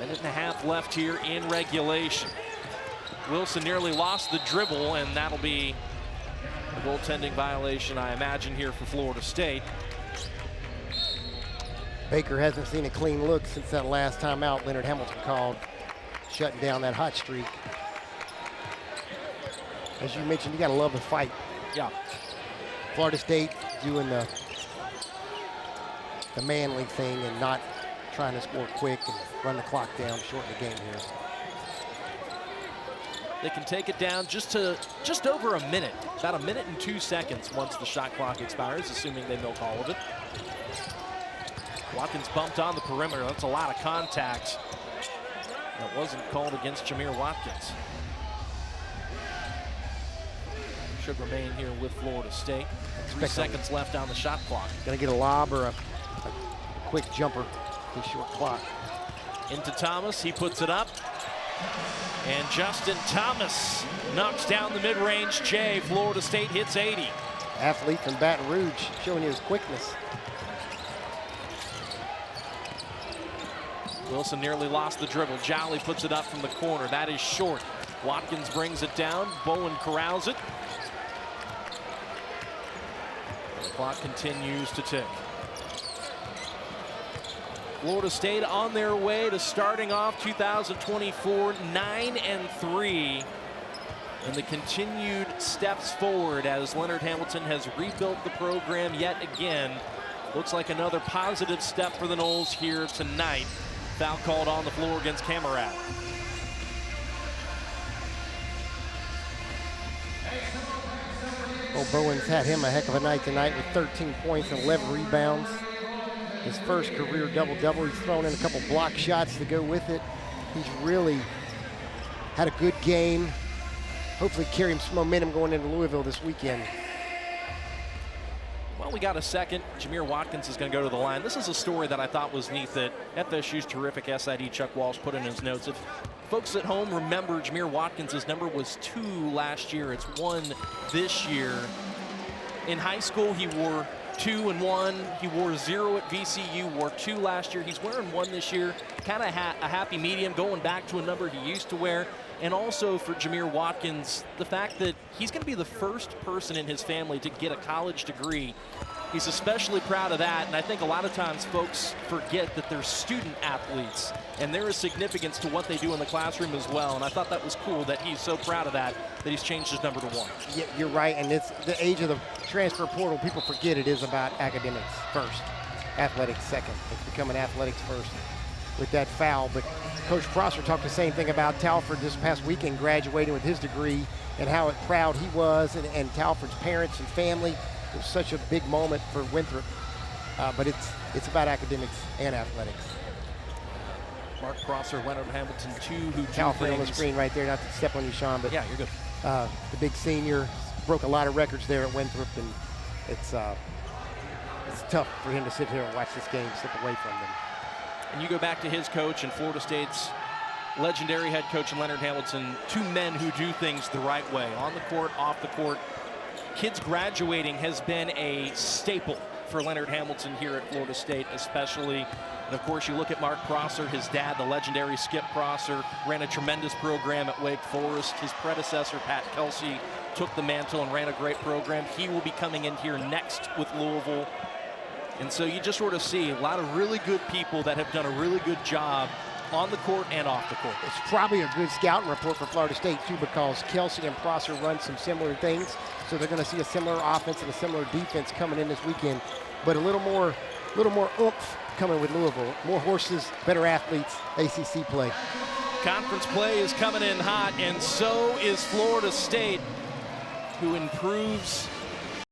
Minute and a half left here in regulation. Wilson nearly lost the dribble, and that'll be a goaltending violation, I imagine, here for Florida State. Baker hasn't seen a clean look since that last timeout Leonard Hamilton called, shutting down that hot streak. As you mentioned, you gotta love the fight. Yeah. Florida State doing the manly thing and not trying to score quick and run the clock down, shorten the game here. They can take it down just over a minute, about a minute and 2 seconds once the shot clock expires, assuming they milk all of it. Watkins bumped on the perimeter. That's a lot of contact. That wasn't called against Jamir Watkins. Should remain here with Florida State. 3 seconds left on the shot clock. Gonna get a lob or a quick jumper, the short clock. Into Thomas, he puts it up. And Justin Thomas knocks down the mid-range J. Florida State hits 80. Athlete from Baton Rouge, showing his quickness. Wilson nearly lost the dribble. Jolly puts it up from the corner. That is short. Watkins brings it down. Bowen corrals it. The clock continues to tick. Florida State on their way to starting off 2024 9-3. And the continued steps forward as Leonard Hamilton has rebuilt the program yet again. Looks like another positive step for the Noles here tonight. Foul called on the floor against Camarad. Well, Bowen's had him a heck of a night tonight with 13 points and 11 rebounds. His first career double-double. He's thrown in a couple block shots to go with it. He's really had a good game. Hopefully carry him some momentum going into Louisville this weekend. Well, we got a second. Jamir Watkins is going to go to the line. This is a story that I thought was neat that FSU's terrific SID Chuck Walsh put in his notes. If folks at home remember, Jamir Watkins' number was 2 last year. It's 1 this year. In high school, he wore 2 and 1. He wore 0 at VCU, wore 2 last year. He's wearing 1 this year. Kind of a happy medium, going back to a number he used to wear. And also for Jamir Watkins, the fact that he's going to be the first person in his family to get a college degree. He's especially proud of that, and I think a lot of times folks forget that they're student athletes, and there is significance to what they do in the classroom as well, and I thought that was cool that he's so proud of that he's changed his number to 1. Yeah, you're right, and it's the age of the transfer portal. People forget it is about academics first, athletics second. It's becoming athletics first with that foul, but Coach Prosser talked the same thing about Talford this past weekend, graduating with his degree, and how proud he was, and Talford's parents and family. It was such a big moment for Winthrop, but it's about academics and athletics. Mark Prosser, Leonard Hamilton, two who do California on the things. screen right there, not to step on you, Sean, but Yeah, you're good. the big senior broke a lot of records there at Winthrop, and it's tough for him to sit here and watch this game slip away from them. And you go back to his coach and Florida State's legendary head coach in Leonard Hamilton, two men who do things the right way, on the court, off the court. Kids graduating has been a staple for Leonard Hamilton here at Florida State, especially. And of course, you look at Mark Prosser, his dad, the legendary Skip Prosser, ran a tremendous program at Wake Forest. His predecessor, Pat Kelsey, took the mantle and ran a great program. He will be coming in here next with Louisville. And so you just sort of see a lot of really good people that have done a really good job on the court and off the court. It's probably a good scouting report for Florida State, too, because Kelsey and Prosser run some similar things. So they're going to see a similar offense and a similar defense coming in this weekend. But a little more oomph coming with Louisville. More horses, better athletes, ACC play. Conference play is coming in hot, and so is Florida State, who improves